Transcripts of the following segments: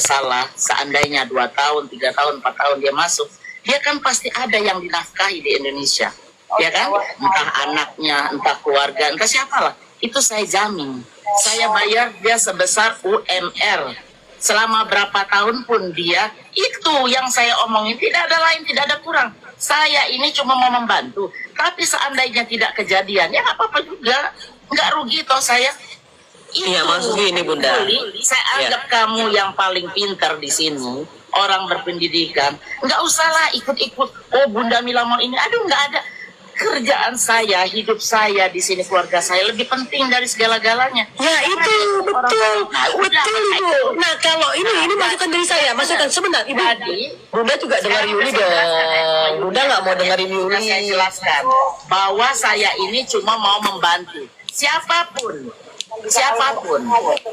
bersalah, seandainya 2 tahun, 3 tahun, 4 tahun dia masuk, dia kan pasti ada yang dinafkahi di Indonesia. Ya kan? Entah anaknya, entah keluarga, entah siapalah. Itu saya jamin. Saya bayar dia sebesar UMR. Selama berapa tahun pun dia, itu yang saya omongin. Tidak ada lain, tidak ada kurang. Saya ini cuma mau membantu. Tapi seandainya tidak kejadian, ya nggak apa-apa juga. Nggak rugi toh saya. Iya, maksudnya ini Bunda. Saya anggap kamu yang paling pintar di sini, orang berpendidikan. Nggak usahlah ikut-ikut. Oh, Bunda Mila mau ini. Aduh, nggak ada. Kerjaan saya, hidup saya di sini, keluarga saya lebih penting dari segala-galanya. Ya itu betul, betul Ibu. Nah kalau ini masukan dari saya, masukan sebentar Ibu. Bunda juga dengar Yuli dong. Bunda nggak mau dengerin Yuli. Saya jelaskan bahwa saya ini cuma mau membantu siapapun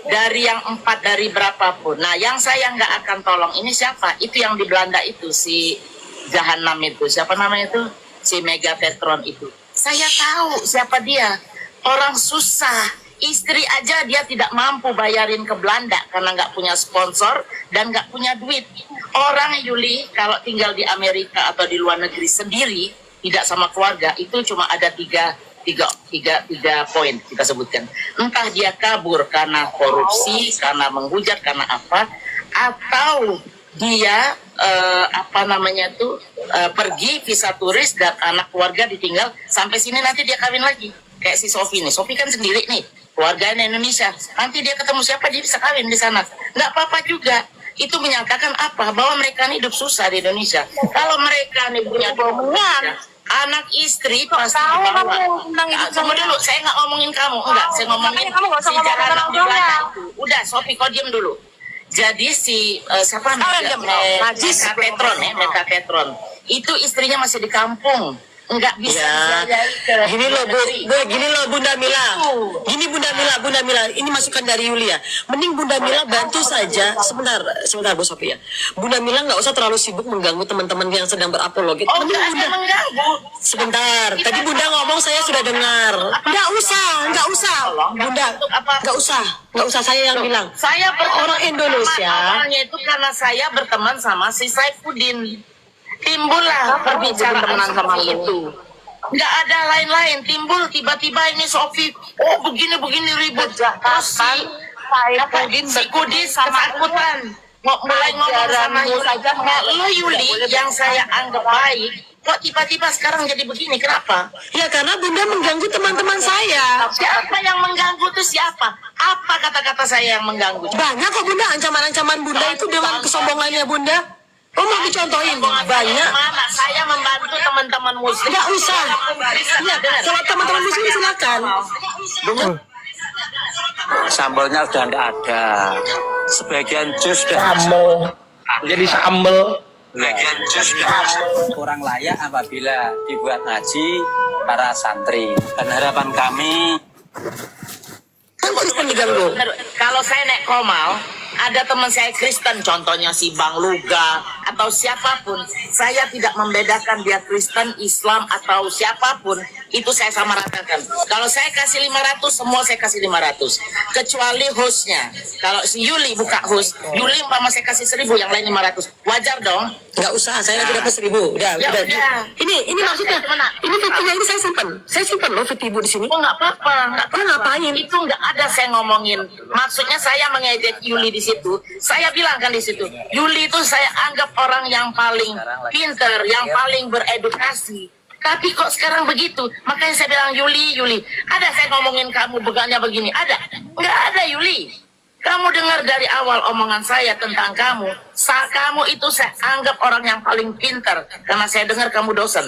dari yang 4 dari berapapun. Nah yang saya nggak akan tolong ini siapa? Itu yang di Belanda itu si Jahanam itu, siapa namanya itu? Si Megatetron itu. Saya tahu siapa dia. Orang susah. Istri aja dia tidak mampu bayarin ke Belanda karena nggak punya sponsor dan nggak punya duit. Orang Yuli kalau tinggal di Amerika atau di luar negeri sendiri, tidak sama keluarga, itu cuma ada tiga poin kita sebutkan. Entah dia kabur karena korupsi, karena menghujat, karena apa, atau dia pergi visa turis dan anak keluarga ditinggal sampai sini, nanti dia kawin lagi kayak si Sofi nih. Sofi kan sendiri nih, keluarganya Indonesia, nanti dia ketemu siapa dia bisa kawin di sana, nggak apa-apa juga. Itu menyatakan apa? Bahwa mereka nih hidup susah di Indonesia. Kalau mereka nih punya anak istri pasti dibawa. Tunggu dulu, saya nggak ngomongin kamu, enggak, saya ngomongin si Jahanam di Belanda itu. Udah, Sofi kau diem dulu. Jadi si siapa namanya Megatetron itu istrinya masih di kampung, nggak bisa gini loh Bunda Mila. Gini Bunda Mila, ini masukan dari Yulia. Mending Bunda Mila bantu saja. Sebentar Bu Sophia. Bunda Mila nggak usah terlalu sibuk mengganggu teman-teman yang sedang berapologi. Oh, nggak ada mengganggu. Sebentar, tadi Bunda ngomong saya sudah dengar. Nggak usah. Bunda, nggak usah saya yang bilang. Saya orang Indonesia. Awalnya itu karena saya berteman sama si Saifuddin. Timbullah perbincangan sama itu. Nggak ada lain-lain. Timbul tiba-tiba ini Sofi, oh begini ribut. Terus si Kudis ketakutan. Mulai ngomong sama Yuli yang saya anggap baik. Kok tiba-tiba sekarang jadi begini? Kenapa? Ya karena Bunda mengganggu teman-teman saya. Siapa yang mengganggu itu siapa? Apa kata-kata saya yang mengganggu? Banyak kok Bunda, ancaman-ancaman Bunda itu dengan kesombongannya Bunda. Oh mau dicontohin? Banyak. Mana saya membantu teman-teman muslim? Nggak usah. Iya, kalau teman-teman muslim silakan. Sambalnya udah nggak ada. Sebagian jus sudah jadi sambal. Sebagian jus sudah kurang layak apabila dibuat ngaji para santri. Dan harapan kami Kristen diganggu. Kalau saya naik Komal, ada teman saya Kristen, contohnya si Bang Luga atau siapapun, saya tidak membedakan dia Kristen, Islam atau siapapun, itu saya sama ratakan. Kalau saya kasih 500, semua saya kasih 500, kecuali hostnya. Kalau si Yuli buka host, Yuli umpama saya kasih 1000, yang lain 500, wajar dong? Nggak usah, saya lagi dapat 1000. Udah. Ini maksudnya, ini fitinya ini saya simpan loh fiti Ibu di sini. Oh nggak apa-apa, ngapain? Itu nggak ada saya ngomongin. Maksudnya saya mengejek Yuli di situ. Saya bilang kan di situ, Yuli itu saya anggap orang yang paling pinter, yang paling beredukasi. Tapi kok sekarang begitu? Makanya saya bilang Yuli. Ada saya ngomongin kamu begannya begini? Ada? Nggak ada Yuli. Kamu dengar dari awal omongan saya tentang kamu. Kamu itu saya anggap orang yang paling pinter. Karena saya dengar kamu dosen.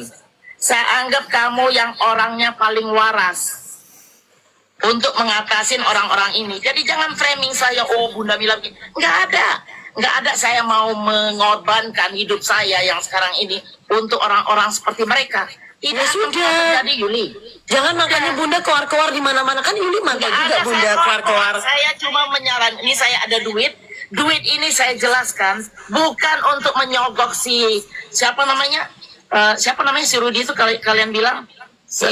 Saya anggap kamu yang orangnya paling waras untuk mengatasin orang-orang ini. Jadi jangan framing saya, oh Bunda Mila. Nggak ada saya mau mengorbankan hidup saya yang sekarang ini untuk orang-orang seperti mereka. Tidak sudah. Jadi Yuli. Jangan makanya Bunda keluar-keluar di mana-mana, kan Yuli mantan juga Bunda keluar-keluar. Saya cuma menyarankan, ini saya ada duit ini saya jelaskan bukan untuk menyogok si siapa namanya si Rudi itu kalian bilang si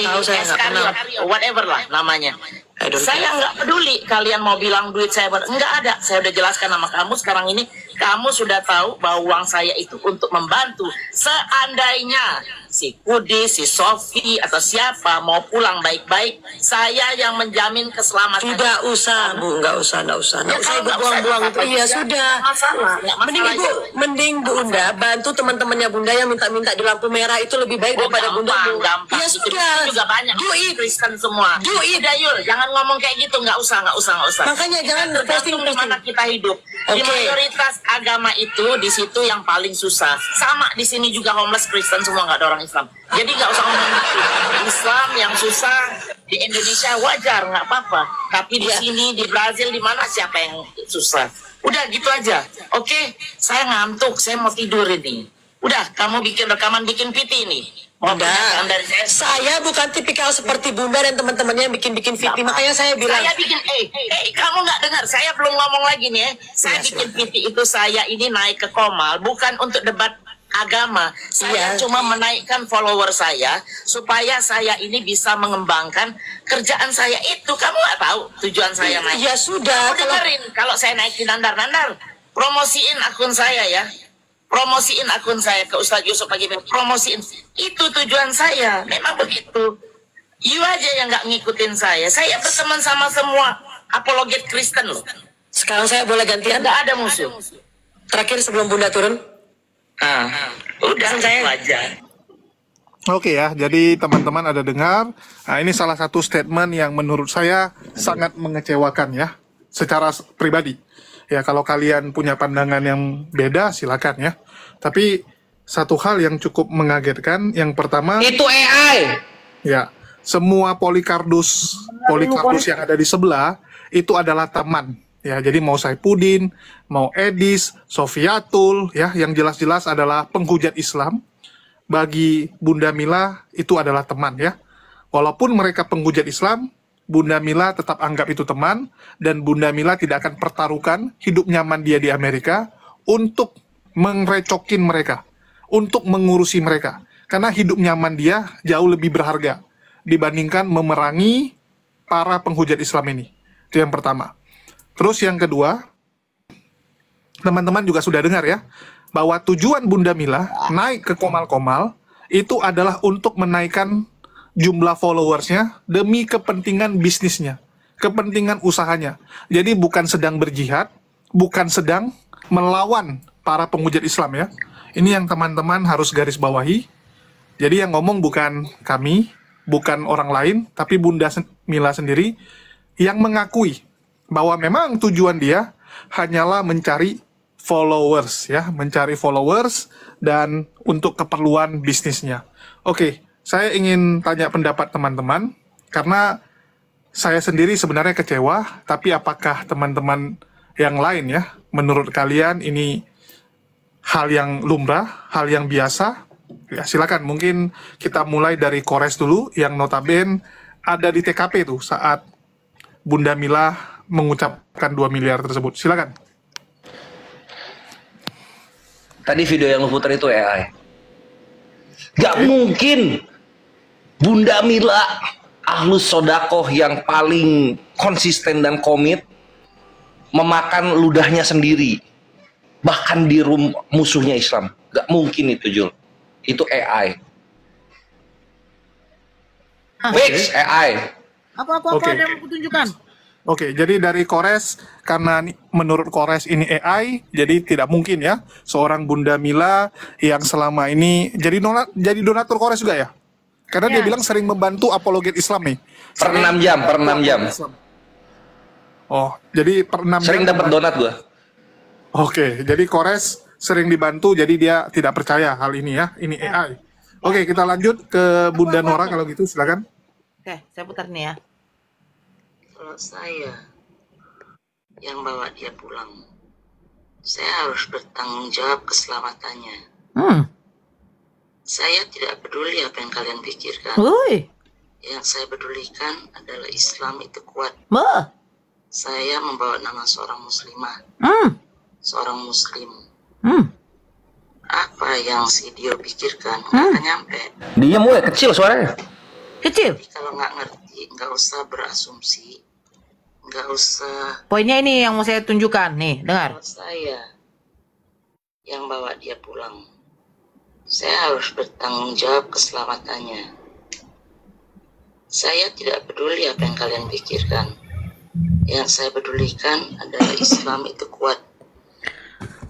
whatever lah namanya. Saya nggak peduli kalian mau bilang duit saya nggak ada. Saya udah jelaskan sama kamu sekarang ini kamu sudah tahu bahwa uang saya itu untuk membantu seandainya si Kudi, si Sofi atau siapa mau pulang baik-baik, saya yang menjamin keselamatan. Tidak usah, Bu, nggak usah. Nggak usah Ibu buang-buang itu. Iya sudah. Masalah. Mending Bunda bantu teman-temannya Bunda yang minta-minta di lampu merah itu lebih baik daripada Bunda. Gampang. Ya sudah. Juga banyak. Do it. Kristen semua. Udah Yul, jangan ngomong kayak gitu. Nggak usah. Makanya jangan tergantung di mana kita hidup. Di mayoritas agama itu di situ yang paling susah. Sama di sini juga homeless Kristen semua, nggak ada orang Islam. Jadi nggak usah ngomong gitu. Islam yang susah di Indonesia wajar, nggak apa-apa. Tapi di sini, di Brazil, di mana siapa yang susah? Udah gitu aja. Oke, saya ngantuk, saya mau tidur ini. Udah, kamu bikin rekaman, bikin PT ini. Bunda, saya bukan tipikal seperti Bunda dan teman-temannya yang bikin PT. Makanya saya bilang. Saya bikin, kamu nggak dengar? Saya belum ngomong lagi nih. Saya bikin PT itu saya ini naik ke Komal bukan untuk debat agama. Saya cuma menaikkan follower saya supaya saya ini bisa mengembangkan kerjaan saya itu. Kamu nggak tahu tujuan saya naik? Ya sudah. Kamu dengerin kalau saya naikin nandar, promosiin akun saya ya. Promosiin akun saya ke Ustadz Yusuf pagi, promosiin. Itu tujuan saya. Memang begitu. You aja yang nggak ngikutin saya. Saya berteman sama semua apologet Kristen loh. Sekarang saya boleh gantian? Nggak ada musuh. Terakhir sebelum Bunda turun. Udah saya wajar. Oke ya, jadi teman-teman ada dengar. Nah, ini salah satu statement yang menurut saya sangat mengecewakan ya, secara pribadi. Ya, kalau kalian punya pandangan yang beda, silakan ya. Tapi satu hal yang cukup mengagetkan, yang pertama itu AI. Ya, semua Polikardus yang ada di sebelah itu adalah teman. Ya, jadi mau Saipudin, mau Edis, Sofiatul, ya, yang jelas-jelas adalah penghujat Islam. Bagi Bunda Mila itu adalah teman ya. Walaupun mereka penghujat Islam, Bunda Mila tetap anggap itu teman, dan Bunda Mila tidak akan pertaruhkan hidup nyaman dia di Amerika untuk merecokin mereka, untuk mengurusi mereka. Karena hidup nyaman dia jauh lebih berharga dibandingkan memerangi para penghujat Islam ini. Itu yang pertama. Terus yang kedua, teman-teman juga sudah dengar ya, bahwa tujuan Bunda Mila naik ke Komal-Komal itu adalah untuk menaikkan jumlah followersnya demi kepentingan bisnisnya, kepentingan usahanya. Jadi bukan sedang berjihad, bukan sedang melawan para penghujat Islam ya. Ini yang teman-teman harus garis bawahi. Jadi yang ngomong bukan kami, bukan orang lain, tapi Bunda Mila sendiri yang mengakui bahwa memang tujuan dia hanyalah mencari followers ya, mencari followers dan untuk keperluan bisnisnya. Oke, saya ingin tanya pendapat teman-teman karena saya sendiri sebenarnya kecewa, tapi apakah teman-teman yang lain ya, menurut kalian ini hal yang lumrah, hal yang biasa? Ya, silakan, mungkin kita mulai dari Kores dulu yang notabene ada di TKP tuh saat Bunda Mila mengucapkan 2 miliar tersebut. Silakan. Tadi video yang lu putar itu AI. Gak mungkin Bunda Mila, ahlus sodakoh yang paling konsisten dan komit, memakan ludahnya sendiri. Bahkan di musuhnya Islam. Gak mungkin itu, Jul. Itu AI. Fix AI. Apa ada yang kutunjukkan? Oke, jadi dari Kores, karena menurut Kores ini AI, jadi tidak mungkin ya seorang Bunda Mila yang selama ini jadi donatur Kores juga ya? Karena dia bilang sering membantu apologet Islam nih. Per 6 jam. Oh, jadi per 6 jam. Sering dapat donat gua. Oke, jadi Kores sering dibantu, jadi dia tidak percaya hal ini ya, ini AI. Oke, kita lanjut ke Bunda Nora kalau gitu, silakan. Oke, saya putar nih ya. Kalau saya yang bawa dia pulang, saya harus bertanggung jawab keselamatannya. Saya tidak peduli apa yang kalian pikirkan. Yang saya pedulikan adalah Islam itu kuat. Saya membawa nama seorang muslimah, seorang muslim. Apa yang si Dio pikirkan nggak akan nyampe. Dia mulai kecil suaranya. Kecil. Jadi kalau nggak ngerti, nggak usah berasumsi, nggak usah. Poinnya ini yang mau saya tunjukkan nih, dengar. Kalau saya yang bawa dia pulang. Saya harus bertanggung jawab keselamatannya. Saya tidak peduli apa yang kalian pikirkan. Yang saya pedulikan adalah Islam itu kuat.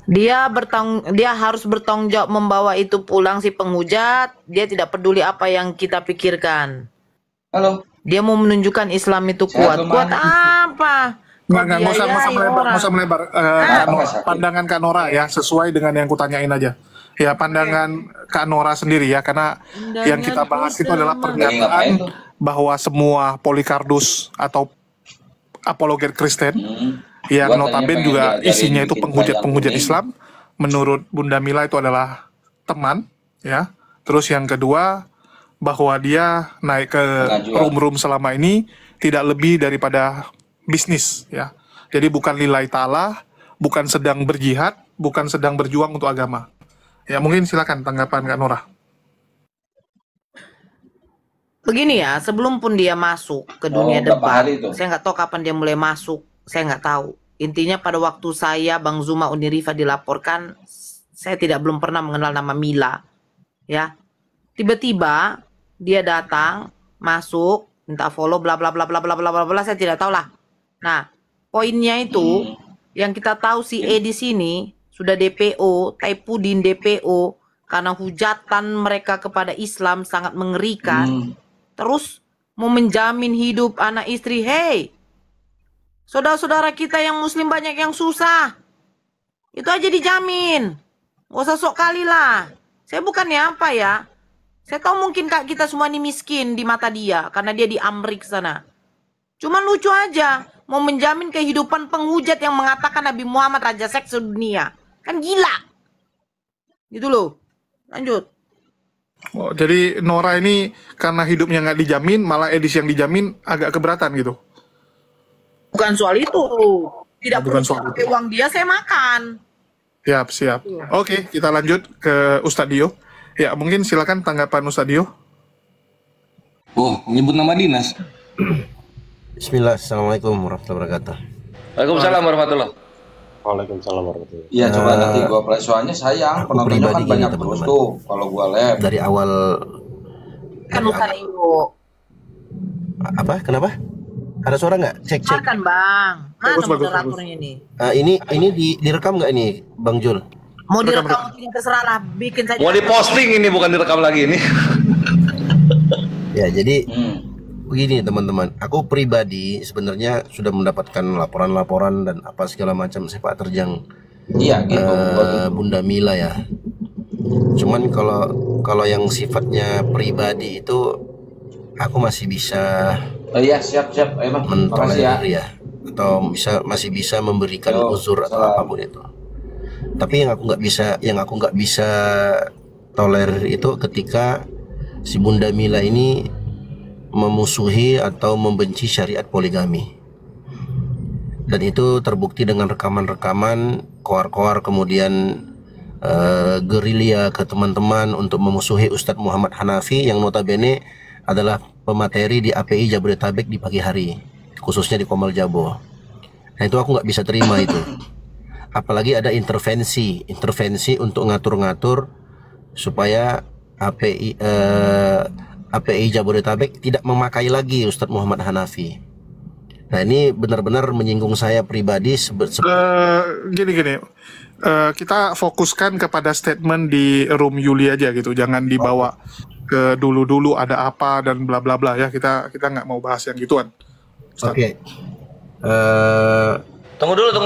Dia harus bertanggung jawab membawa itu pulang si penghujat. Dia tidak peduli apa yang kita pikirkan. Halo. Dia mau menunjukkan Islam itu kuat. Kuat apa? Nggak usah melebar. Pandangan Kak Nora ya, sesuai dengan yang kutanyain aja. Ya, pandangan Kak Nora sendiri ya, karena yang kita bahas itu adalah pernyataan bahwa semua Polycardos atau apologet Kristen yang notabene juga isinya itu penghujat-penghujat Islam, menurut Bunda Mila itu adalah teman ya. Terus yang kedua, bahwa dia naik ke room selama ini tidak lebih daripada bisnis ya. Jadi bukan lillahi ta'ala, bukan sedang berjihad, bukan sedang berjuang untuk agama. Ya, mungkin silakan tanggapan Kak Nora. Begini ya, sebelum pun dia masuk ke dunia debat, saya nggak tahu kapan dia mulai masuk, saya nggak tahu. Intinya pada waktu saya, Bang Zuma Unirifa dilaporkan, saya belum pernah mengenal nama Mila. Ya, tiba-tiba dia datang, masuk, minta follow, bla bla bla bla bla bla bla bla, saya tidak tahu lah. Nah, poinnya itu yang kita tahu si E di sini sudah DPO, Taipudin DPO karena hujatan mereka kepada Islam sangat mengerikan. Terus mau menjamin hidup anak istri. Hey, saudara-saudara kita yang muslim banyak yang susah. Itu aja dijamin. Gak usah sok kali lah. Saya bukannya apa ya. Saya tahu mungkin kak kita semua ini miskin di mata dia karena dia di Amrik sana. Cuman lucu aja. Mau menjamin kehidupan penghujat yang mengatakan Nabi Muhammad Raja Seks sedunia. Kan gila. Gitu loh. Lanjut. Oh, jadi Nora ini karena hidupnya nggak dijamin, malah Edis yang dijamin agak keberatan gitu? Bukan soal itu. Tidak perlu pakai uang dia, saya makan. Siap. Oke, kita lanjut ke Ustadz Dio. Ya, mungkin silakan tanggapan Ustadz Dio. Oh, menyebut nama dinas. Bismillah, assalamualaikum warahmatullahi wabarakatuh. Waalaikumsalam warahmatullahi. Waalaikumsalam warahmatullahi. Iya, coba nanti gua play, soalnya sayang penontonnya kan banyak terus tuh kalau gua live. Dari awal kan Ustaz Dio. Apa? Kenapa? Ada suara nggak? Cek. Kan Bang. Mana moderatornya ini? Ini direkam nggak ini, Bang Jul? Mau direkam mungkin terserah lah, bikin saja. Mau diposting ini, bukan direkam lagi ini. Ya, jadi begini teman-teman, aku pribadi sebenarnya sudah mendapatkan laporan-laporan dan apa segala macam sepak terjang Bunda Mila ya. Cuman kalau yang sifatnya pribadi itu aku masih bisa siap emang mentolerir ya, atau masih bisa memberikan uzur atau apapun itu. Tapi yang aku nggak bisa tolerir itu ketika si Bunda Mila ini memusuhi atau membenci syariat poligami, dan itu terbukti dengan rekaman-rekaman koar-koar kemudian gerilya ke teman-teman untuk memusuhi Ustadz Muhammad Hanafi yang notabene adalah pemateri di API Jabodetabek di pagi hari, khususnya di Komal Jabo. Nah itu aku nggak bisa terima itu, apalagi ada intervensi untuk ngatur-ngatur supaya API Jabodetabek tidak memakai lagi Ustadz Muhammad Hanafi. Nah ini benar-benar menyinggung saya pribadi. Gini, kita fokuskan kepada statement di room Yuli aja gitu, jangan dibawa ke dulu ada apa dan bla bla bla ya. Kita nggak mau bahas yang gituan. Oke. Tunggu dulu.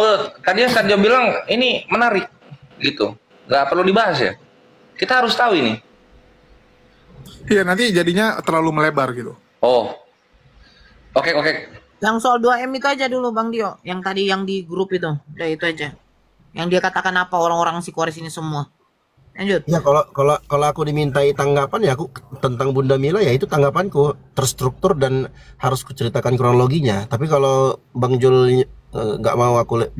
Tadi Ustadz Dio bilang ini menarik gitu, nggak perlu dibahas ya. Kita harus tahu ini. Iya, nanti jadinya terlalu melebar gitu. Oh, oke. Yang soal 2M itu aja dulu Bang Dio. Yang tadi yang di grup itu. Udah itu aja. Yang dia katakan apa orang-orang psikoris ini semua. Lanjut. Ya kalau aku dimintai tanggapan ya aku tentang Bunda Mila ya itu tanggapanku terstruktur dan harus kuceritakan kronologinya. Tapi kalau Bang Jul nggak mau aku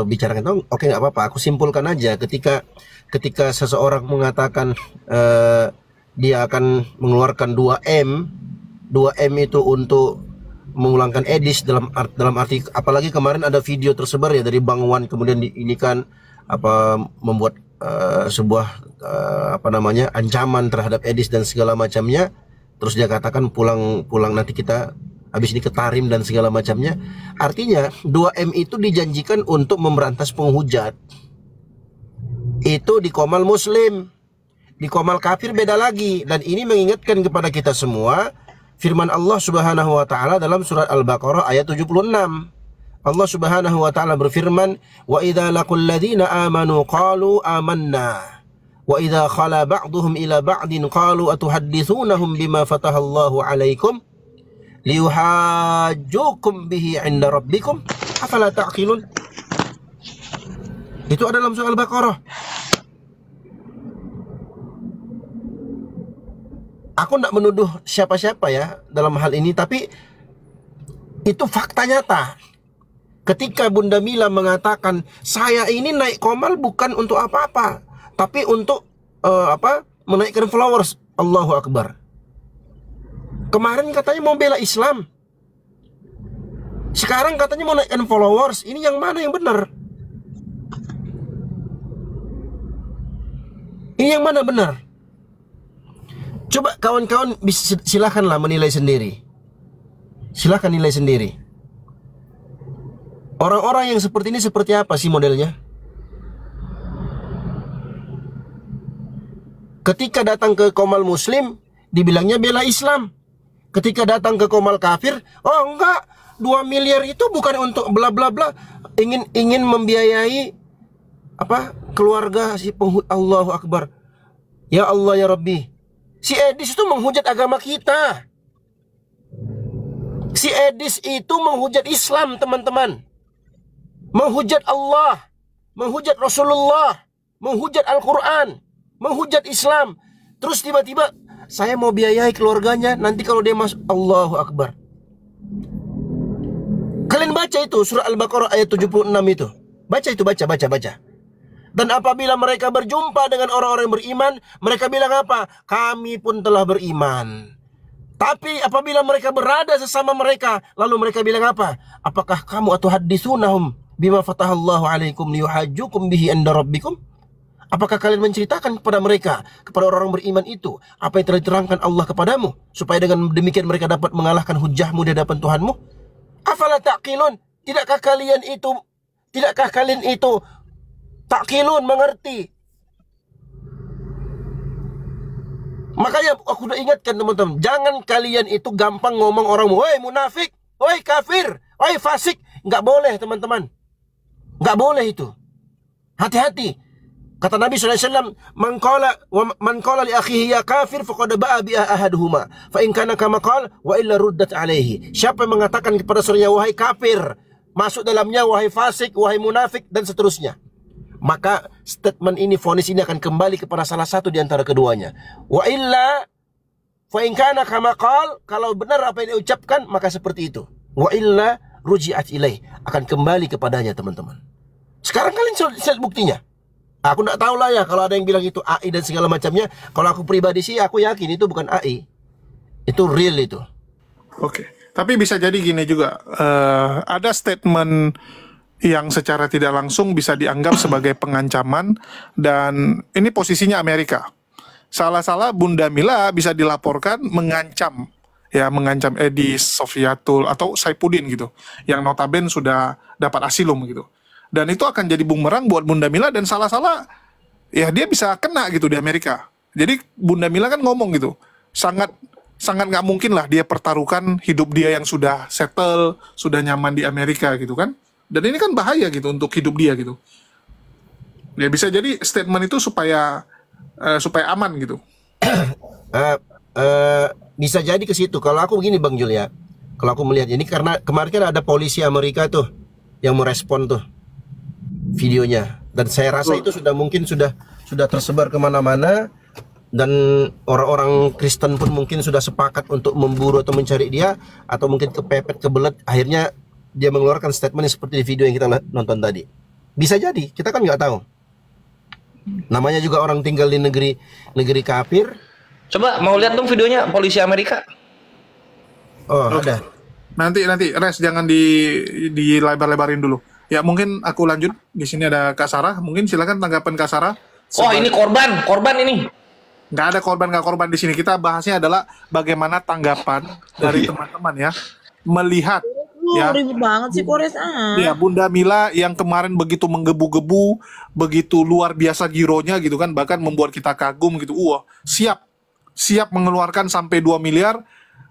bicarakan itu, oke nggak apa-apa. Aku simpulkan aja ketika seseorang mengatakan dia akan mengeluarkan 2M itu untuk memulangkan Edis dalam arti, apalagi kemarin ada video tersebar ya dari Bang Wan kemudian diinikan membuat sebuah ancaman terhadap Edis dan segala macamnya. Terus dia katakan pulang nanti kita habis ini ke Tarim dan segala macamnya. Artinya 2M itu dijanjikan untuk memberantas penghujat. Itu di Qomal Muslim. Di Qomal kafir beda lagi. Dan ini mengingatkan kepada kita semua firman Allah Subhanahu wa taala dalam surat Al-Baqarah ayat 76. Allah Subhanahu wa taala berfirman, "Wa idza laqul ladzina amanu qalu amanna wa idza khala ba'dhum ila ba'din qalu atuhadditsunahum bima fatahallahu 'alaikum liyuhajjukum bihi 'inda rabbikum afala ta'qilun." Itu ada dalam surah Al-Baqarah. Aku tidak menuduh siapa-siapa ya dalam hal ini, tapi itu fakta nyata. Ketika Bunda Mila mengatakan, saya ini naik Qomal bukan untuk apa-apa, tapi untuk menaikkan followers. Allahu Akbar. Kemarin katanya mau bela Islam, sekarang katanya mau naikkan followers. Ini yang mana yang benar? Ini yang mana benar? Coba kawan-kawan silakanlah menilai sendiri. Silakan nilai sendiri. Orang-orang yang seperti ini seperti apa sih modelnya? Ketika datang ke Qomal Muslim, dibilangnya bela Islam. Ketika datang ke Qomal kafir, oh enggak, 2 miliar itu bukan untuk bla bla bla, ingin membiayai keluarga si Allahu Akbar. Ya Allah ya Rabbi. Si Edis itu menghujat agama kita. Si Edis itu menghujat Islam, teman-teman. Menghujat Allah, menghujat Rasulullah, menghujat Al-Quran, menghujat Islam. Terus tiba-tiba saya mau biayai keluarganya nanti kalau dia masuk. Allahu Akbar. Kalian baca itu surah Al-Baqarah ayat 76 itu. Baca itu, baca. Dan apabila mereka berjumpa dengan orang-orang yang beriman, mereka bilang apa? Kami pun telah beriman. Tapi apabila mereka berada sesama mereka, lalu mereka bilang apa? Apakah kamu atuhadditsunahum bima fatahallahu alaikum liyuhajjukum bihi 'inda rabbikum? Apakah kalian menceritakan kepada mereka, kepada orang-orang beriman itu, apa yang telah diterangkan Allah kepadamu, supaya dengan demikian mereka dapat mengalahkan hujahmu di hadapan Tuhanmu? Afala ta'qilun? Tidakkah kalian itu ta'qilun, mengerti? Makanya aku udah ingatkan teman-teman, jangan kalian itu gampang ngomong orang, woi munafik, woi kafir, woi fasik. Nggak boleh teman-teman, nggak boleh itu. Hati-hati. Kata Nabi SAW, man qala li akhihi ya kafir faqad ba'a bi ahaduhuma fa in kana kama qala wa illa ruddat alaihi. Siapa yang mengatakan kepada saudaranya wahai kafir, masuk dalamnya wahai fasik, wahai munafik dan seterusnya, maka statement ini, vonis ini akan kembali kepada salah satu di antara keduanya. Wa illa fa in kana kama qala, kalau benar apa yang diucapkan maka seperti itu. Wa illa ruji'at ilaih, akan kembali kepadanya teman-teman. Sekarang kalian lihat buktinya. Aku tidak tahu lah ya kalau ada yang bilang itu AI dan segala macamnya. Kalau aku pribadi sih aku yakin itu bukan AI. Itu real itu. Oke. Tapi bisa jadi gini juga. Ada statement yang secara tidak langsung bisa dianggap sebagai pengancaman. Dan ini posisinya Amerika. Salah-salah Bunda Mila bisa dilaporkan mengancam. Ya, mengancam Edis, Sofiatul, atau Saipudin gitu. Yang notabene sudah dapat asilum gitu. Dan itu akan jadi bumerang buat Bunda Mila, dan salah-salah ya dia bisa kena gitu di Amerika. Jadi Bunda Mila kan ngomong gitu, sangat nggak mungkin lah dia pertaruhkan hidup dia yang sudah settle, sudah nyaman di Amerika gitu kan. Dan ini kan bahaya gitu untuk hidup dia gitu. Ya bisa jadi statement itu supaya aman gitu. Bisa jadi ke situ. Kalau aku begini Bang Jul ya, kalau aku melihat ini karena kemarin kan ada polisi Amerika tuh yang merespon tuh videonya, dan saya rasa itu sudah tersebar kemana-mana, dan orang-orang Kristen pun mungkin sudah sepakat untuk memburu atau mencari dia, atau mungkin kepepet kebelet, akhirnya dia mengeluarkan statement seperti di video yang kita nonton tadi. Bisa jadi, kita kan nggak tahu. Namanya juga orang tinggal di negeri kafir. Coba mau lihat dong videonya polisi Amerika. Oh, ada. Nanti Res jangan di lebar-lebarin dulu. Ya mungkin aku lanjut. Di sini ada Kak Sarah. Mungkin silakan tanggapan Kak Sarah. Oh ini korban ini. Nggak ada nggak korban di sini. Kita bahasnya adalah bagaimana tanggapan dari teman-teman ya, melihat ya. Ribet banget sih Kores. Ya, Bunda Mila yang kemarin begitu menggebu-gebu, begitu luar biasa gironya gitu kan, bahkan membuat kita kagum gitu. Wah, siap mengeluarkan sampai 2 miliar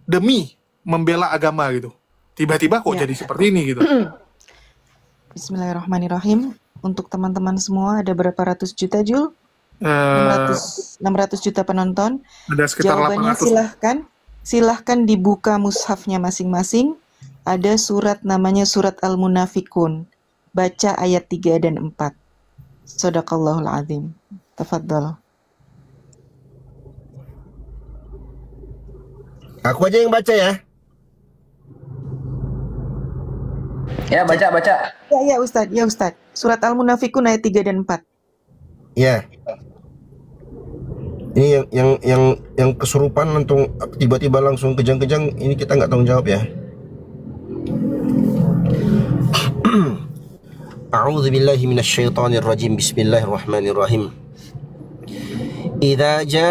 demi membela agama gitu. Tiba-tiba kok jadi seperti ini gitu. Bismillahirrahmanirrahim. Untuk teman-teman semua ada berapa ratus juta, Jul? 600 juta penonton. Ada sekitar Jawabannya 800. silahkan dibuka mushafnya masing-masing. Ada surat namanya surat Al-Munafikun. Baca ayat 3 dan 4. Shadaqallahul azim. Tafadhal. Aku aja yang baca ya. Ya baca. Ya Ustadz. Surat Al-Munafikun ayat 3 dan 4. Ya. Ini yang kesurupan langsung tiba-tiba langsung kejang-kejang, ini kita nggak tanggung jawab ya. A'udzu billahi minasyaitonir rajim. Bismillahirrahmanirrahim. Idza ja'akal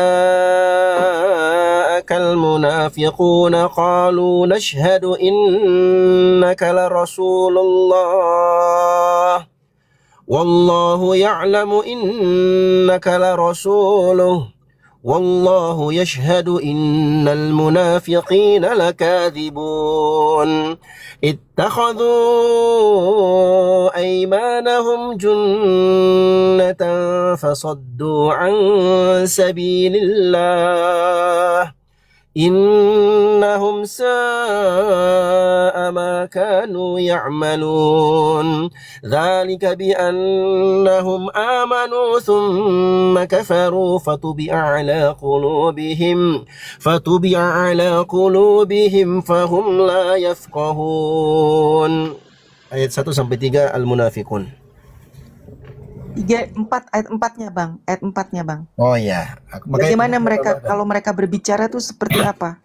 munafiquna qalu nashhadu innaka la rasulullah wallahu ya'lamu innaka la rasuluh wallahu yashhadu innal munafiqina lakadhibun ittakhadhu aymanahum junnatan fasaddu an sabilillah innahum sa'a ma kanu ya'malun dhalika biannahum amanu thumma kafaru fatubi'a ala qulubihim fahum la yafqahun. Ayat 1-3 Al-Munafikun. 4 ayat 4-nya Bang. Ayat 4-nya Bang. Oh ya. Bagaimana mereka kalau mereka berbicara tuh seperti apa?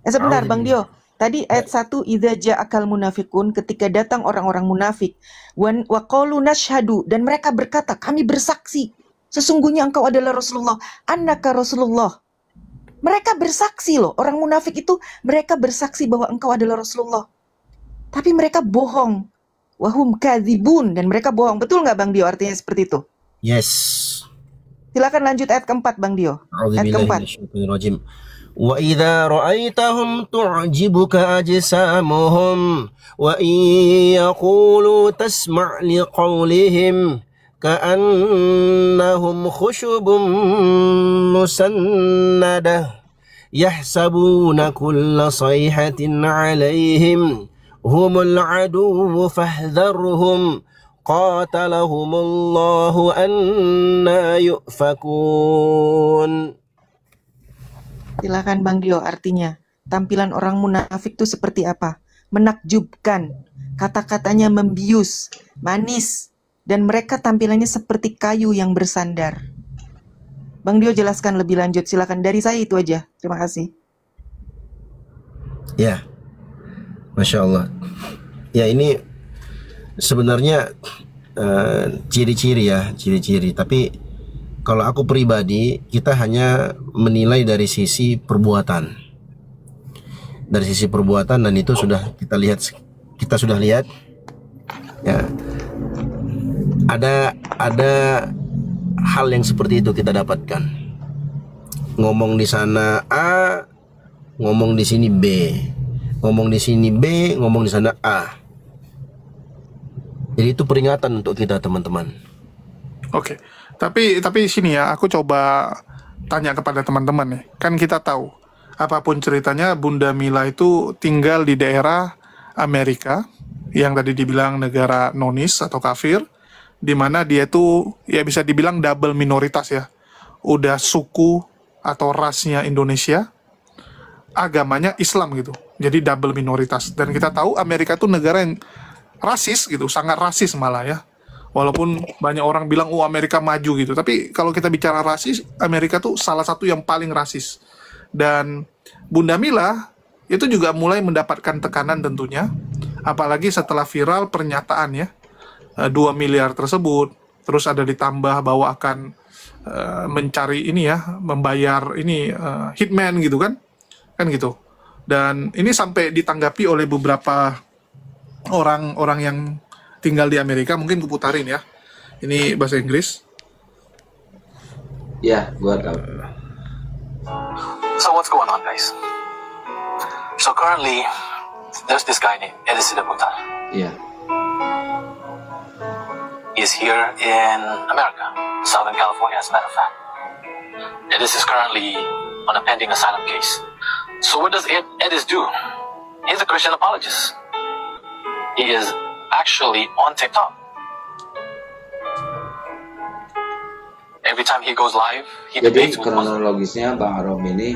Sebentar Bang Dio. Tadi ayat 1 idza ja'akal munafiqun, ketika datang orang-orang munafik, wa qalu nashhadu, dan mereka berkata, kami bersaksi sesungguhnya engkau adalah Rasulullah, annaka Rasulullah. Mereka bersaksi loh, orang munafik itu mereka bersaksi bahwa engkau adalah Rasulullah. Tapi mereka bohong. Wahum kadzibun, dan mereka bohong. Betul nggak Bang Dio artinya seperti itu? Yes. Silakan lanjut ayat keempat Bang Dio. Ayat keempat. Wa idza ra'aitahum tu'jibuka ajsamuhum wa in yaqulu tasma' liqawlihim ka'annahum khushubun musannadah yahsabuna kulla sayhatin 'alaihim humul aduwwu fahdharhum qatalahumullahu anna yufakun. Silakan Bang Dio, artinya tampilan orang munafik itu seperti apa? Menakjubkan, kata-katanya membius, manis, dan mereka tampilannya seperti kayu yang bersandar. Bang Dio jelaskan lebih lanjut, silakan. Dari saya itu aja, terima kasih. Ya, Masya Allah. Ya ini sebenarnya ciri-ciri ya, ciri-ciri. Tapi kalau aku pribadi, kita hanya menilai dari sisi perbuatan. Dari sisi perbuatan, dan itu sudah kita sudah lihat. Ya, ada hal yang seperti itu kita dapatkan. Ngomong di sana A, ngomong di sini B. Ngomong di sini B, ngomong di sana A. Jadi itu peringatan untuk kita teman-teman. Oke, tapi sini ya, aku coba tanya kepada teman-teman nih. Kan kita tahu, apapun ceritanya, Bunda Mila itu tinggal di daerah Amerika, yang tadi dibilang negara nonis atau kafir, di mana dia tuh ya bisa dibilang double minoritas ya. Udah suku atau rasnya Indonesia, agamanya Islam gitu. Jadi double minoritas. Dan kita tahu Amerika itu negara yang rasis gitu, sangat rasis malah ya. Walaupun banyak orang bilang Amerika maju gitu, tapi kalau kita bicara rasis, Amerika tuh salah satu yang paling rasis. Dan Bunda Mila itu juga mulai mendapatkan tekanan tentunya, apalagi setelah viral pernyataan ya, 2 miliar tersebut. Terus ada ditambah bahwa akan mencari ini ya, membayar ini hitman gitu kan gitu. Dan ini sampai ditanggapi oleh beberapa orang yang tinggal di Amerika. Mungkin gue putarin ya. Ini bahasa Inggris. Ya, gua tahu. So what's going on, guys? So currently, there's this guy named Edis Sidabuta. Yeah. He's here in America, Southern California, as a matter of fact. Edis is currently on a pending asylum case. So what does Edis do? He's a Christian apologist. He is actually on TikTok. Every time he goes live, he Jadi debates with Muslims. kronologisnya Bang Arom ini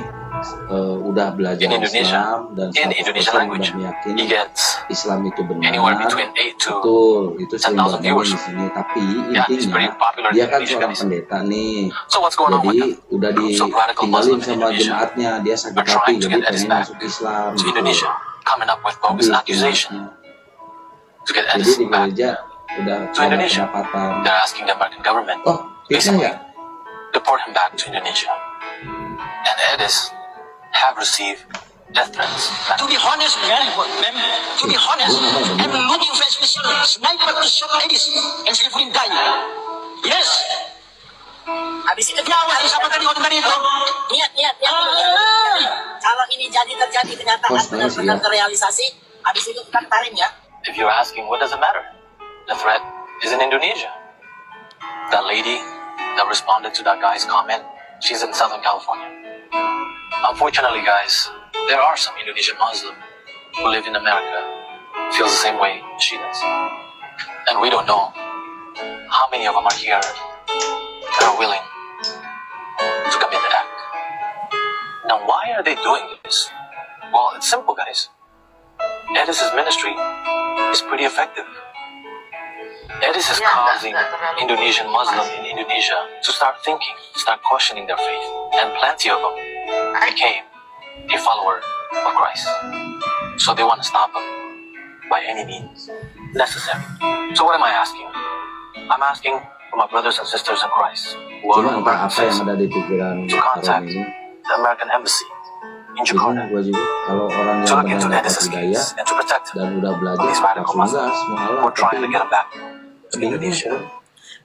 udah belajar In Indonesia, Islam dan in Indonesian 100% language, udah meyakini he gets Islam itu benar. anywhere between 8 to Betul, itu sering 10,000 banget viewers. di sini. Tapi Yeah, he's intinya pretty popular in dia kan Indonesia, seorang guys. pendeta nih. So what's going on with Jadi them? udah So radical ditinggalin Muslims in sama Indonesia jemaatnya, dia sakit are hati trying to jadi get Edis pengen back masuk Islam to gitu. Indonesia, coming up with bogus Tapi accusation jemaatnya. to get Jadi Edis di back gereja udah to ada Indonesia. pendapatan. They're asking the American government Oh, fitnah basically ya? deport him back to Indonesia. And Edis have received death threats. To be honest, man, to be honest, I'm looking for a special sniper to shoot Edis and Sylvain die. Yes. Habis itu nyawa siapa tadi orang tadi itu? Niat. Kalau ini terjadi kenyataan benar-benar terrealisasi, habis itu kita tarim ya. If you're asking, what does it matter? The threat is in Indonesia. That lady that responded to that guy's comment, she's in Southern California. Unfortunately, guys, there are some Indonesian Muslims who live in America, feels the same way she does. And we don't know how many of them are here that are willing to commit the act. Now, why are they doing this? Well, it's simple, guys. Edis' ministry is pretty effective. Edis is causing Indonesian Muslims in Indonesia to start thinking, start questioning their faith, and plenty of them became a follower of Christ. So they want to stop him by any means necessary. So what am I asking? I'm asking for my brothers and sisters in Christ who are Cuma entah apa yang ada di pikiran to contact Arom ini. the American Embassy in Jadi Jakarta gua juga kalau orang to yang look into benar dapat Edis' hidayah case and to protect him dan udah belajar from these radical langsung gas Muslims mengalah, who are trying tapi to get him back to Indonesia.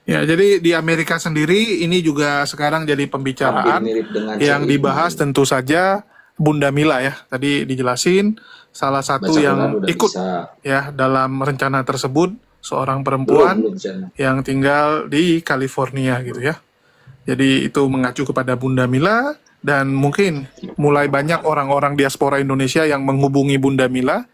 Ya, jadi di Amerika sendiri ini juga sekarang jadi pembicaraan mirip dengan yang CI. dibahas tentu saja Bunda Mila ya. Tadi dijelasin salah satu Baca yang Quran udah ikut bisa. ya dalam rencana tersebut seorang perempuan Belum bisa. yang tinggal di California gitu ya. Jadi itu mengacu kepada Bunda Mila dan mungkin mulai banyak orang-orang diaspora Indonesia yang menghubungi Bunda Mila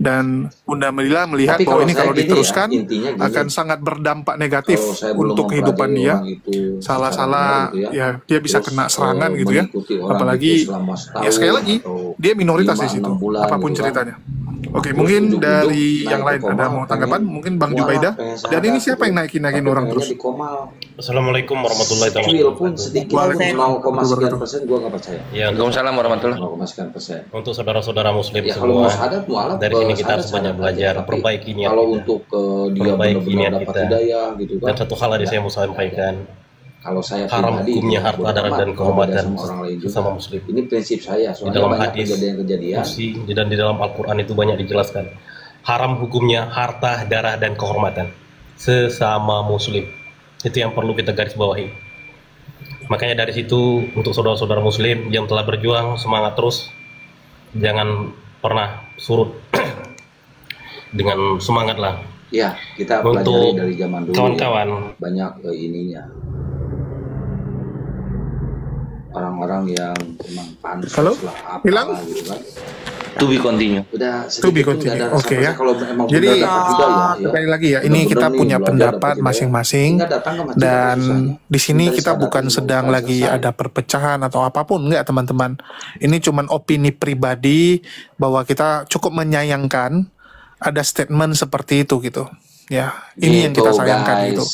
dan Bunda Mila melihat Tapi bahwa kalau ini saya kalau gini ya, diteruskan intinya gini. akan sangat berdampak negatif Kalau saya belum untuk kehidupan mempelajari dia. orang itu Salah-salah secara benar gitu ya dia bisa Terus, kena serangan gitu ya. mengikuti orang Apalagi itu selama setahun ya sekali lagi atau dia minoritas di 5-6 situ bulan apapun gitu kan. ceritanya. Oke, Terus mungkin ujung-ujung dari naik yang ke lain ada Komal, mau tanggapan? pengen Mungkin Bang mualaf, Jubaida. pengen Dan ini syahadat siapa yang gitu. naikin-naikin Tapi orang pengennya terus? di Komal. Assalamualaikum warahmatullahi Walaupun wabarakatuh. sedikit Waalaikumsalam. 0,9% gue nggak percaya. Ya, Waalaikumsalam warahmatullahi. 0,9%. untuk saudara-saudara muslim Ya kalau mau semua, syahadat mualaf dari ke sini kita harus syahadat banyak aja. belajar, Tapi perbaiki niat kalau kita. untuk dia Perbaiki benar-benar niat dapat kita. hidayah gitu kan. Dan satu hal tadi ya, saya mau sampaikan, kalau saya haram pribadi hukumnya ya, harta, bodo darah, amat dan kalau beda kehormatan sama orang lain juga. sesama muslim. Ini prinsip saya. Di Soalnya dalam banyak hadis kejadian-kejadian. kursi dan di dalam Al-Quran itu banyak dijelaskan. Haram hukumnya harta, darah, dan kehormatan sesama muslim. Itu yang perlu kita garis bawahi. Makanya dari situ untuk saudara-saudara muslim yang telah berjuang, semangat terus, jangan pernah surut dengan semangat lah. Ya, kita Untuk pelajari dari zaman dulu kawan-kawan, ya. Banyak ininya. Orang-orang yang memang pansos Halo? lah apa Hilang? gitu kan. To be continue. Udah To be sedikit tuh nggak continue. ada Oke rasa-rasa ya. kalau emang Jadi benar dapat hidayah ya. sekali lagi ya, ini Benar-benar kita nih punya belajar pendapat dapat hidayah. masing-masing Tinggal datang ke masjid dan apa susahnya. di sini Dari kita sadar bukan dulu, sedang udah lagi selesai. ada perpecahan atau apapun, enggak teman-teman. Ini cuman opini pribadi bahwa kita cukup menyayangkan ada statement seperti itu gitu. Ya, ini yang Gitu, kita sayangkan guys. gitu.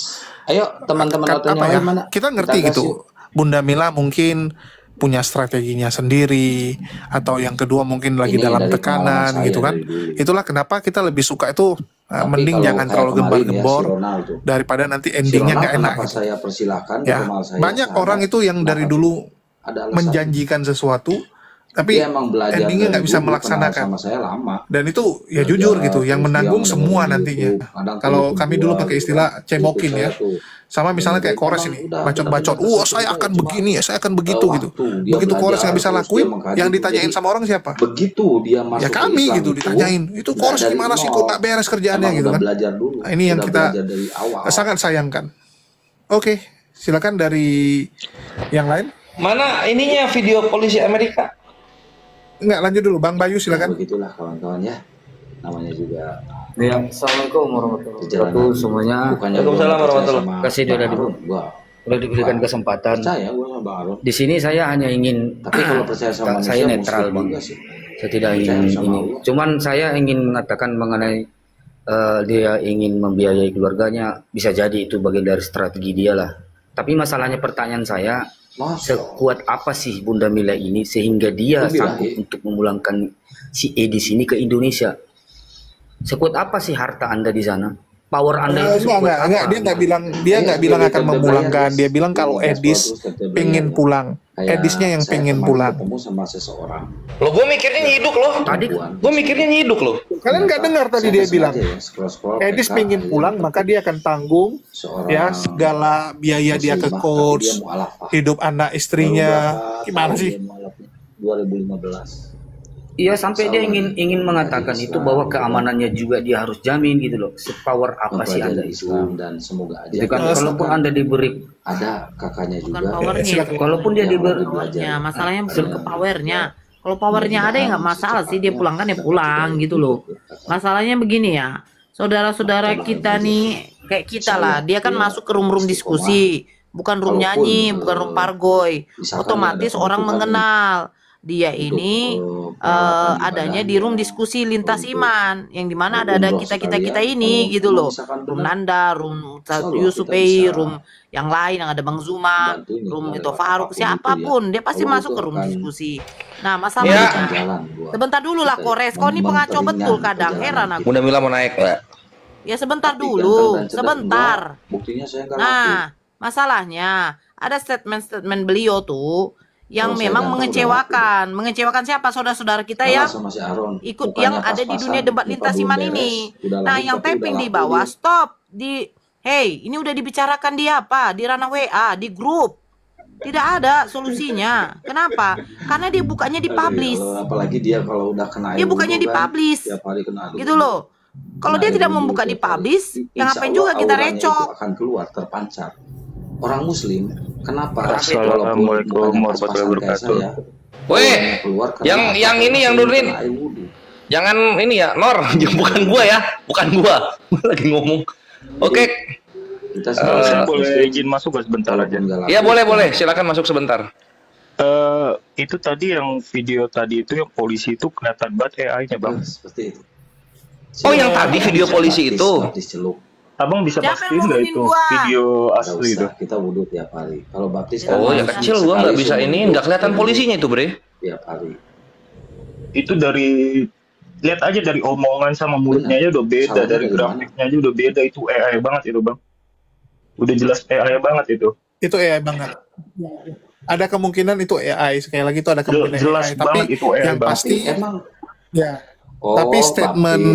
Ayo teman-teman Kan, nonton apa yang ya? lain mana? Kita ngerti Kita gitu. Bunda Mila mungkin punya strateginya sendiri atau yang kedua mungkin lagi Ini dalam dari pengalaman tekanan saya gitu kan. dari dulu. Itulah kenapa kita lebih suka itu mending jangan terlalu gembar-gembor daripada nanti endingnya nggak enak gitu. Saya persilahkan ya, banyak orang itu yang dari dulu menjanjikan sesuatu tapi endingnya nggak bisa melaksanakan sama saya lama. Dan itu ya jujur gitu, yang menanggung semua nantinya. Kalau kami dulu pakai istilah cemokin ya, sama misalnya kayak Kores ini bacot-bacot, saya akan begini ya, saya akan begitu gitu. Begitu Kores nggak bisa lakuin, yang ditanyain sama orang siapa? Begitu dia masuk ya kami gitu ditanyain, itu Kores gimana sih kok nggak beres kerjaannya gitu kan. Nah, ini yang kita sangat sayangkan. Oke, silakan dari yang lain. Mana ininya video polisi Amerika? Enggak, lanjut dulu Bang Bayu, silakan. Begitulah kawan-kawan ya, namanya juga. Ya, assalamualaikum warahmatullahi wabarakatuh semuanya. Waalaikumsalam warahmatullahi wabarakatuh. Kasih dari udah diberikan kesempatan. Di sini saya hanya ingin, tapi kalau percaya sama saya netral Bang. Saya tidak ingin ini. Cuman saya ingin mengatakan mengenai dia ingin membiayai keluarganya, bisa jadi itu bagian dari strategi dia lah. Tapi masalahnya pertanyaan saya, sekuat apa sih Bunda Mila ini sehingga dia sanggup untuk memulangkan si Edis ini ke Indonesia? Sekuat apa sih harta Anda di sana? Power Anda itu enggak, dia nggak bilang akan memulangkan. Dia bilang kalau Edis pengen pulang, Edisnya yang pengen pulang. Lo gue mikirnya nyiduk loh. Tadi gue mikirnya nyiduk loh. Kalian nggak dengar tadi dia bilang Edis pengen pulang, maka dia akan tanggung ya segala biaya dia ke coach, hidup anak istrinya. Gimana sih? 2015. Iya, sampai dia ingin mengatakan itu bahwa keamanannya juga dia harus jamin gitu loh. Sepower apa sih Anda itu? Dan semoga aja. Itu kan kalaupun Anda diberi ada kakaknya juga. Bukan powernya, kalaupun dia diberi masalahnya bukan ke powernya. Kalau powernya ada ya nggak masalah sih, dia pulangkan ya pulang gitu loh. Masalahnya begini ya, saudara-saudara kita nih kayak kita lah, dia kan masuk ke room-room diskusi, bukan room nyanyi, bukan room pargoy. Otomatis orang mengenal dia ini adanya di room diskusi lintas iman, yang dimana ada kita ini gitu loh, room Nanda, room Yusupei, room yang lain yang ada Bang Zuma, room itu Faruk, siapapun dia pasti masuk ke room diskusi. Nah masalahnya sebentar dulu lah Kores, kau ini pengacau betul kadang, heran aku. Bunda Mila mau naik Mbak. Ya sebentar dulu, sebentar. Nah masalahnya ada statement beliau tuh yang memang mengecewakan siapa saudara-saudara kita yang ikut yang ada di dunia debat lintas iman ini. Nah, yang tapping di bawah stop hey, ini udah dibicarakan di apa? Di ranah WA, di grup. Tidak ada solusinya. Kenapa? Karena dia bukannya dipublish. Apalagi dia kalau udah kena dia bukannya dipublish. Gitu loh. Kalau dia tidak membuka dipublish, yang ngapain juga kita recok? Akan keluar terpancar. Orang Muslim, kenapa? Assalamualaikum warahmatullahi wabarakatuh. Weh, yang ini yang Nurdin, jangan ini ya, Nor, bukan gua ya, bukan gua lagi ngomong. Oke. Saya boleh izin masuk sebentar aja? Iya boleh, silakan masuk sebentar. Itu tadi yang video tadi itu yang polisi itu kelihatan banget AI-nya Bang. Seperti itu. Oh yang tadi video polisi itu. Abang bisa pastiin nggak itu video asli itu? Kita wudhu tiap hari. Kalau baptis ya kecil gua nggak bisa ini, nggak kelihatan polisinya itu Bre. Tiap hari. Itu dari lihat aja dari omongan sama mulutnya aja udah beda, dari grafiknya aja udah beda, itu AI banget itu Bang. Udah jelas AI banget itu. Itu AI banget. Ada kemungkinan itu AI, sekali lagi itu ada kemungkinan jelas AI. Tapi itu AI yang banget. pasti emang ya. Tapi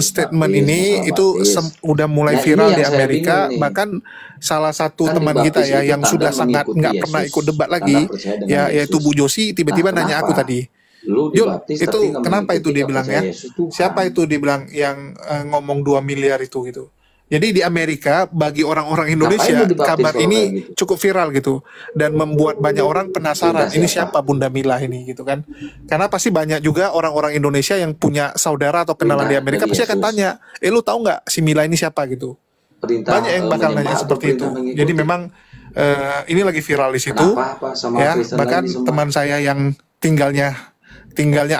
statement ini itu udah mulai viral di Amerika, bahkan salah satu teman kita ya yang sudah sangat nggak pernah ikut debat lagi, ya yaitu Bu Josi, tiba-tiba nanya aku tadi, Jul, itu kenapa itu dia bilang ya? Siapa itu dia bilang yang ngomong 2 miliar itu gitu? Jadi di Amerika bagi orang-orang Indonesia kabar ini cukup viral gitu dan membuat banyak orang penasaran ini siapa Bunda Mila ini gitu kan. Karena pasti banyak juga orang-orang Indonesia yang punya saudara atau kenalan di Amerika pasti akan tanya, lu tahu nggak si Mila ini siapa gitu. Banyak yang bakal nanya seperti itu. Jadi memang ini lagi viral di situ ya. Bahkan teman saya yang tinggalnya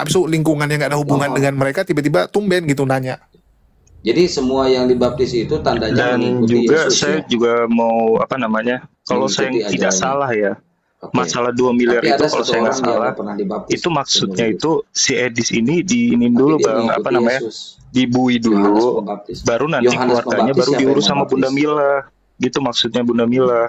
abis itu lingkungan yang nggak ada hubungan dengan mereka tiba-tiba tumben gitu nanya. Jadi semua yang dibaptis itu tandanya dan juga Yesus, saya juga mau kalau saya tidak salah ya, Masalah 2 miliar Tapi itu ada kalau satu saya nggak orang yang salah, nggak pernah dibaptis itu maksudnya seumur hidup. itu si Edis ini diinin dulu Dia bang, apa mengikuti namanya, Yesus. dibui Yohanes dulu, Pembaptis. baru nanti Yohanes keluarganya Pembaptis baru siapa diurus yang sama Bunda membaptis? Mila, gitu maksudnya Bunda Mila.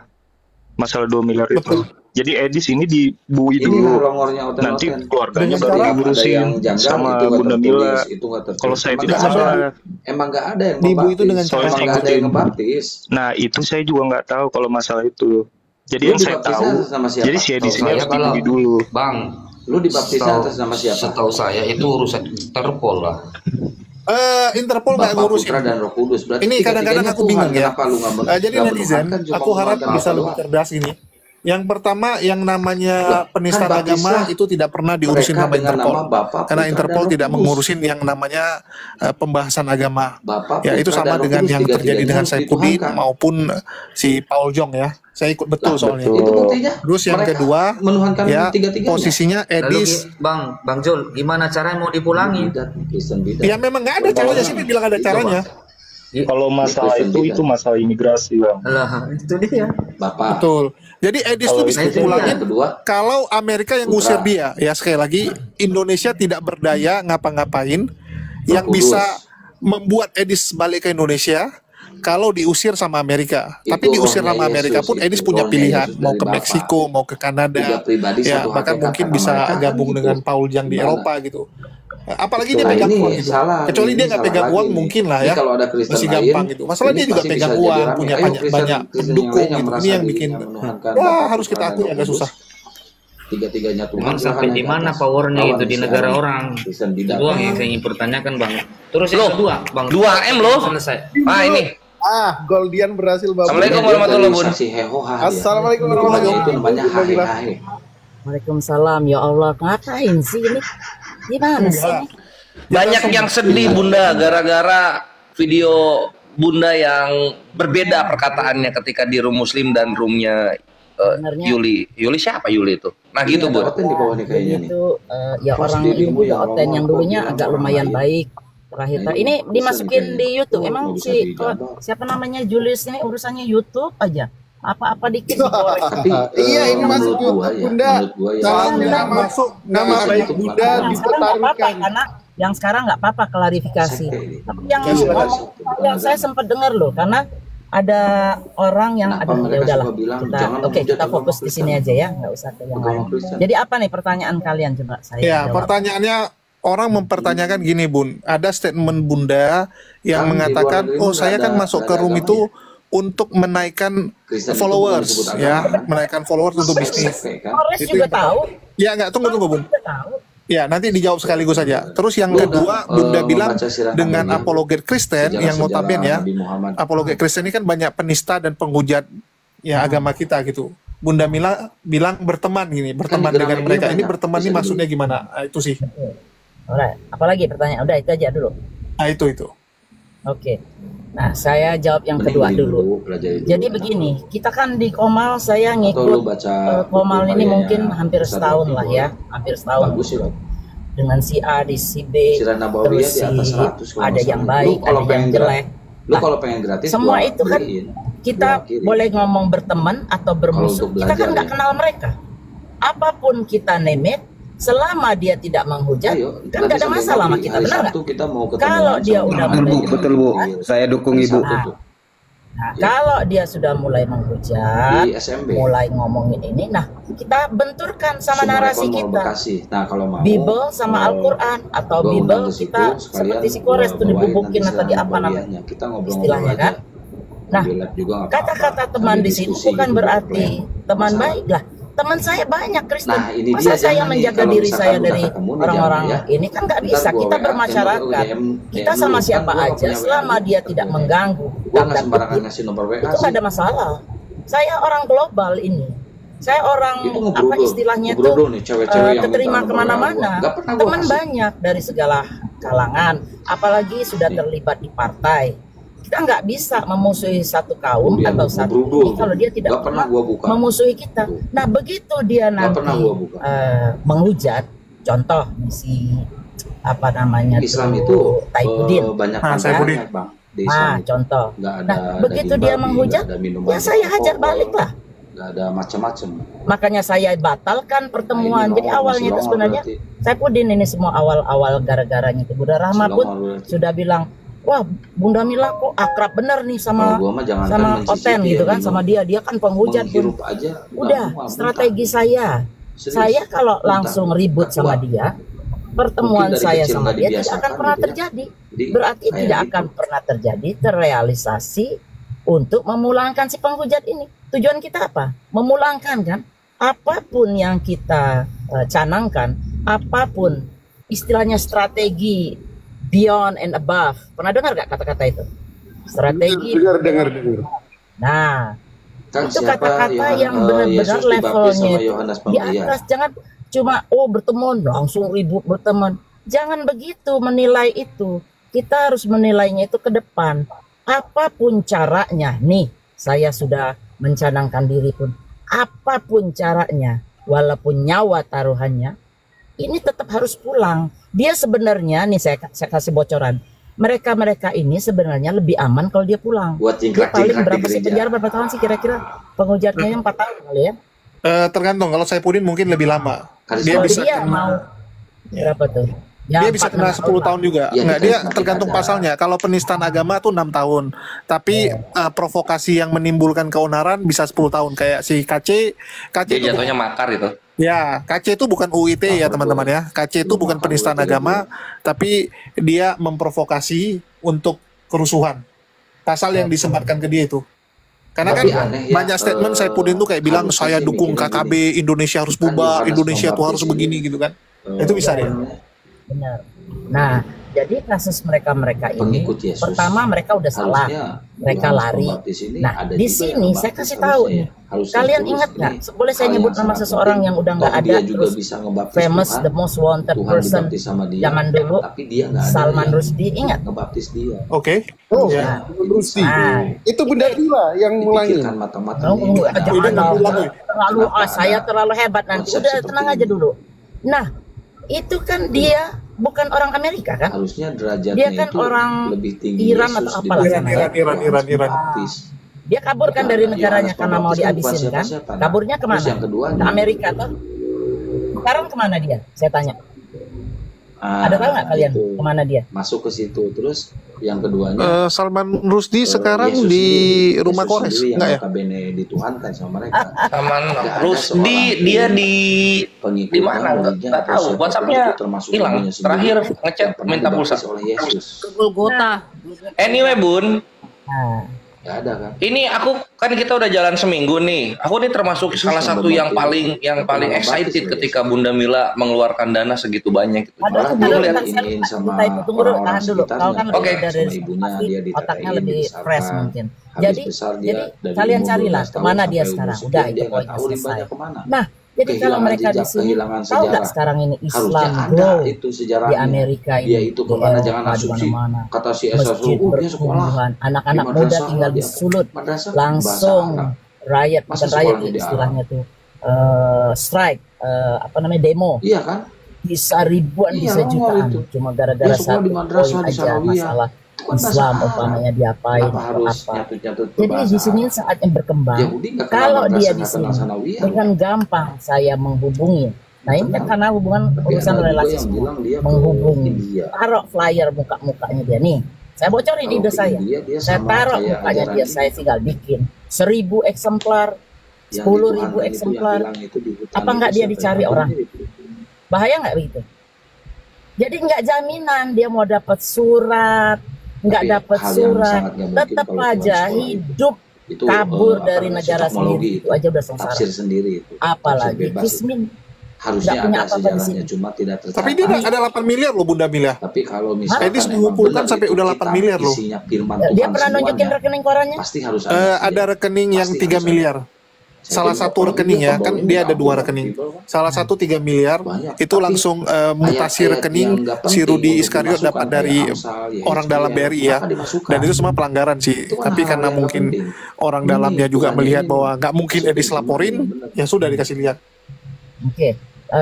Masalah 2 miliar itu. Jadi Edis ini dibui Inilah dulu, rongornya nanti oten-oten. keluarganya Dengan baru cara Ada diurusin yang janggal sama itu nggak Bunda tertulis, Mila. itu nggak tertulis. Kalau saya Emang tidak nggak ada, salah. emang nggak ada yang Dibu itu dengan membaptis. cara Emang nggak ada yang ngebaptis. Nah itu saya juga nggak tahu kalau masalah itu. Jadi Lu yang saya dibaptisnya tahu, atas nama siapa? jadi si Edis ini Saya harus kalau dibui dulu. Bang, Lu dibaptisnya atas nama siapa? setahu saya itu urusan Interpol lah. Interpol nggak Bapa, ngurusin. Putra, dan Roh Kudus. Berarti Ini kadang-kadang tiga-tiganya aku bingung Tuhan. ya. Kenapa lu nggak Jadi nggak netizen, menuhankan, cuma aku harap menuhankan bisa Bapa lebih doang? cerdas ini. Yang pertama, yang namanya penistaan kan agama baptislah itu tidak pernah diurusin mereka sama dengan Interpol. nama Bapa, Karena Putra, Interpol dan Roh tidak Kudus. mengurusin yang namanya pembahasan agama. Bapa, Ya, itu Putra, sama dan Roh dengan Kudus, yang terjadi tiga-tiganya dengan harus Saifuddin dituhankan. maupun si Paul Jong ya. Saya ikut betul soalnya. Itu buktinya. Terus yang Mereka kedua, menuhankan ya tiga-tiganya. posisinya Lalu Edis. Bang Jul, gimana caranya mau dipulangi? Ya memang nggak ada caranya sih, bilang ada caranya. Kalau masalah itu masalah imigrasi bang. Lah, itu dia. Bapak. Betul. Jadi Edis itu bisa dipulangin kalau Amerika yang ngusir dia. Ya sekali lagi, Indonesia tidak berdaya ngapa-ngapain. Yang bisa membuat Edis balik ke Indonesia kalau diusir sama Amerika. Tapi diusir sama Amerika pun Edis punya pilihan, mau ke Meksiko, mau ke Kanada, ya bahkan mungkin bisa gabung dengan Paul Jang di Eropa gitu. Apalagi dia pegang uang gitu. Kecuali dia nggak pegang uang mungkin lah ya, kalau ada Kristen masih lain, gampang gitu. Masalah ini dia juga pasti pegang bisa jadi uang, rame. punya Ayo, banyak Kristen pendukung yang gitu. merasa Ini yang dirinya bikin, menuhankan ya Bapa, harus kita Putra, akui dan agak Roh susah. Tiga-tiganya Tuhan. Emang sampai di mana powernya itu di negara orang? Itu doang yang saya ingin pertanyakan bang. Terus yang kedua, bang. 2M loh. Selesai. Ah ini. Goldian berhasil bawa. Assalamualaikum warahmatullahi wabarakatuh. Assalamualaikum warahmatullahi Itu namanya wabarakatuh. Waalaikumsalam. Ya Allah, ngapain sih ini? Gimana sih ini? Banyak yang sedih Bunda gara-gara video Bunda yang berbeda perkataannya ketika di room Muslim dan roomnya Yuli. Yuli siapa Yuli itu? Nah gitu Bu. Itu ya orang ini juga Oten yang dulunya agak lumayan baik. Terakhir ini dimasukin di YouTube. Emang si siapa namanya Julius ini urusannya YouTube aja. Apa-apa dikit digoreng. Iya, ini masuk Bunda. Kalau masuk nama baik Bunda dipertaruhkan. Karena yang sekarang nggak apa-apa klarifikasi. Tapi yang ngomong yang saya sempat dengar loh, karena ada orang yang ada ya udahlah kita fokus di sini aja ya, nggak usah ke yang lain. Jadi apa nih pertanyaan kalian coba saya Ya, jawab. pertanyaannya orang mempertanyakan gini Bun, ada statement Bunda yang mengatakan, oh saya kan masuk ke room itu untuk menaikkan followers, ya, menaikkan followers untuk bisnis. Polres juga tahu. Ya nggak, tunggu Bun. Ya nanti dijawab sekaligus saja. Terus yang kedua, Bunda bilang dengan apologet Kristen yang notabene ya, apologet Kristen ini kan banyak penista dan penghujat ya agama kita gitu. Bunda Mila bilang berteman gini, berteman dengan mereka. Ini berteman ini maksudnya gimana? Nah, itu sih. Alright, apalagi pertanyaan? Udah itu aja dulu. Nah itu. Oke. Nah, saya jawab yang kedua dulu. Jadi begini, kita kan di Komal, saya ngikut Komal ini mungkin hampir setahun lah ya, hampir setahun. Dengan si A, di si B, terus si ada yang baik, ada yang jelek. Lu kalau pengen gratis, semua itu kan kita boleh ngomong berteman atau bermusuh, kita kan nggak kenal mereka. Apapun kita name it, selama dia tidak menghujat, kan nggak ada masalah sama kita, benar nggak? Kalau dia udah mulai betul Bu, saya dukung Ibu. Nah, kalau dia sudah mulai menghujat, mulai ngomongin ini, nah kita benturkan sama narasi kita. Nah, kalau mau, Bible sama Al-Quran atau Bible kita seperti si Kores tuh dibubukin atau di apa namanya istilahnya kan. Nah, kata-kata teman di situ bukan berarti teman baik lah. Teman saya banyak Kristen. Masa saya menjaga diri saya dari orang-orang ini kan nggak bisa. Kita bermasyarakat, kita sama siapa aja selama dia tidak mengganggu dan itu nggak ada masalah. Saya orang global ini. Saya orang apa istilahnya tuh keterima kemana-mana. Teman banyak dari segala kalangan, apalagi sudah terlibat di partai. Kita nggak bisa memusuhi satu kaum atau satu ini kalau dia tidak pernah memusuhi kita. Nah begitu dia nanti menghujat, contoh si apa namanya Islam itu Saifuddin, Bang. Contoh. Nah begitu dia menghujat, ya saya hajar balik lah. nggak ada macam-macam. Makanya saya batalkan pertemuan. Jadi awalnya itu sebenarnya saya Pudin ini semua awal-awal gara-garanya itu Bunda Rahma pun sudah bilang, wah Bunda Mila kok akrab bener nih sama Oten gitu kan, sama dia kan penghujat pun. Udah strategi saya kalau langsung ribut sama dia, pertemuan saya sama dia tidak akan pernah terjadi. Berarti tidak akan pernah terjadi terrealisasi untuk memulangkan si penghujat ini. Tujuan kita apa? Memulangkan kan? Apapun yang kita canangkan, apapun istilahnya strategi beyond and above. Pernah dengar gak kata-kata itu? Strategi. Dengar. Nah, itu kata-kata yang benar-benar levelnya itu di atas. Jangan cuma berteman langsung ribut berteman. Jangan begitu menilai itu. Kita harus menilainya itu ke depan. Apapun caranya, nih saya sudah mencanangkan diri pun, apapun caranya, walaupun nyawa taruhannya, ini tetap harus pulang. Dia sebenarnya, nih saya kasih bocoran, mereka ini sebenarnya lebih aman kalau dia pulang. Dia paling berapa sih penjara, berapa tahun sih kira-kira penghujatnya? 4 tahun kali ya? Tergantung, kalau Saipudin mungkin lebih lama. Dia bisa mau berapa tuh? Ya, dia bisa kena 10 tahun juga. Enggak, dia tergantung pasalnya. Kalau penistaan agama tuh 6 tahun. Tapi provokasi yang menimbulkan keonaran bisa 10 tahun. Kayak si KC dia jatuhnya makar itu. Ya, KC itu bukan UIT ya teman-teman ya. KC itu bukan penistaan agama, tapi dia memprovokasi untuk kerusuhan. Pasal yang disematkan ke dia itu. Karena kan banyak statement Saipudin tuh kayak bilang saya dukung KKB, Indonesia harus bubar, Indonesia tuh harus begini gitu kan. Itu bisa deh. Benar. Nah, jadi kasus mereka ini pertama mereka udah salah, mereka lari. Nah, di sini saya kasih tahu nih, kalian ingat nggak? Boleh saya nyebut nama seseorang yang udah nggak ada, terus famous, the most wanted person zaman dulu, Salman Rushdie, ingat? Oke. Rushdie. Itu Bunda Mila yang mulai. Saya terlalu hebat nanti. Udah tenang aja dulu. Nah, itu kan dia bukan orang Amerika kan? Harusnya derajatnya dia kan itu orang lebih tinggi Iran atau apalah sana. Iran. Dia kabur kan dari negaranya karena mau dihabisin kan? Kaburnya kemana? Ke Amerika tuh. Sekarang kemana dia? Saya tanya. Ada tahu nggak kalian kemana dia? Masuk ke situ. Terus yang keduanya Salman Rushdie sekarang di rumah Kores enggak ya? Dituhankan sama mereka. Salman Rushdie dia di mana? Enggak tahu. WhatsApp-nya hilang. Terakhir ngechat minta pulsa. Ke Golgota. Anyway, Bun. Nggak ada kan? Ini aku kan kita udah jalan seminggu nih. Aku nih termasuk salah satu yang paling excited ketika Bunda Mila mengeluarkan dana segitu banyak. Malah dia lihat ini sama orang-orang sekitarnya. Oke. Otaknya lebih fresh mungkin. Jadi kalian carilah kemana dia sekarang. Udah itu poinnya selesai. Nah, jadi kalau mereka di sini tahu nggak sekarang ini Islam grow di Amerika ini, itu kemana jangan asumsi kata si masjid berkumpulan, anak-anak muda tinggal di sulut, langsung riot, bukan riot istilahnya tuh strike, demo. Iya kan? Bisa ribuan, bisa jutaan, cuma gara-gara satu poin aja masalah Islam umpamanya diapain atau apa. Jadi di sini saatnya berkembang. Kalau dia di sini dengan gampang saya menghubungi. Nah ini kan karena hubungan urusan relasi semua. Menghubungi, taruh flyer muka-mukanya dia nih. Saya bocorin ide saya. Saya taruh mukanya dia, saya tinggal bikin 1000 eksemplar, 10.000 eksemplar. Apa enggak dia dicari orang? Bahaya nggak begitu? Jadi nggak jaminan dia mau dapat surat. Nggak dapat surat, tetap aja hidup kabur dari negara sendiri, itu aja udah sengsara. Sendiri itu. Apalagi Kismin harusnya ada sejarahnya, cuma tidak tercapai. Tapi dia ada 8 miliar loh Bunda Mila. Tapi kalau misalnya Edis mengumpulkan sampai udah 8 miliar loh. Dia pernah nunjukin rekening korannya? Pasti harus ada rekening yang 3 miliar. Salah satu rekeningnya kan dia ada 2 rekening. Salah satu 3 miliar itu langsung mutasi rekening si Rudi Iskariot dapat dari orang dalam BRI ya. Dan itu semua pelanggaran sih. Tapi karena mungkin orang dalamnya juga melihat bahwa nggak mungkin Edis laporin, ya sudah dikasih lihat. Oke.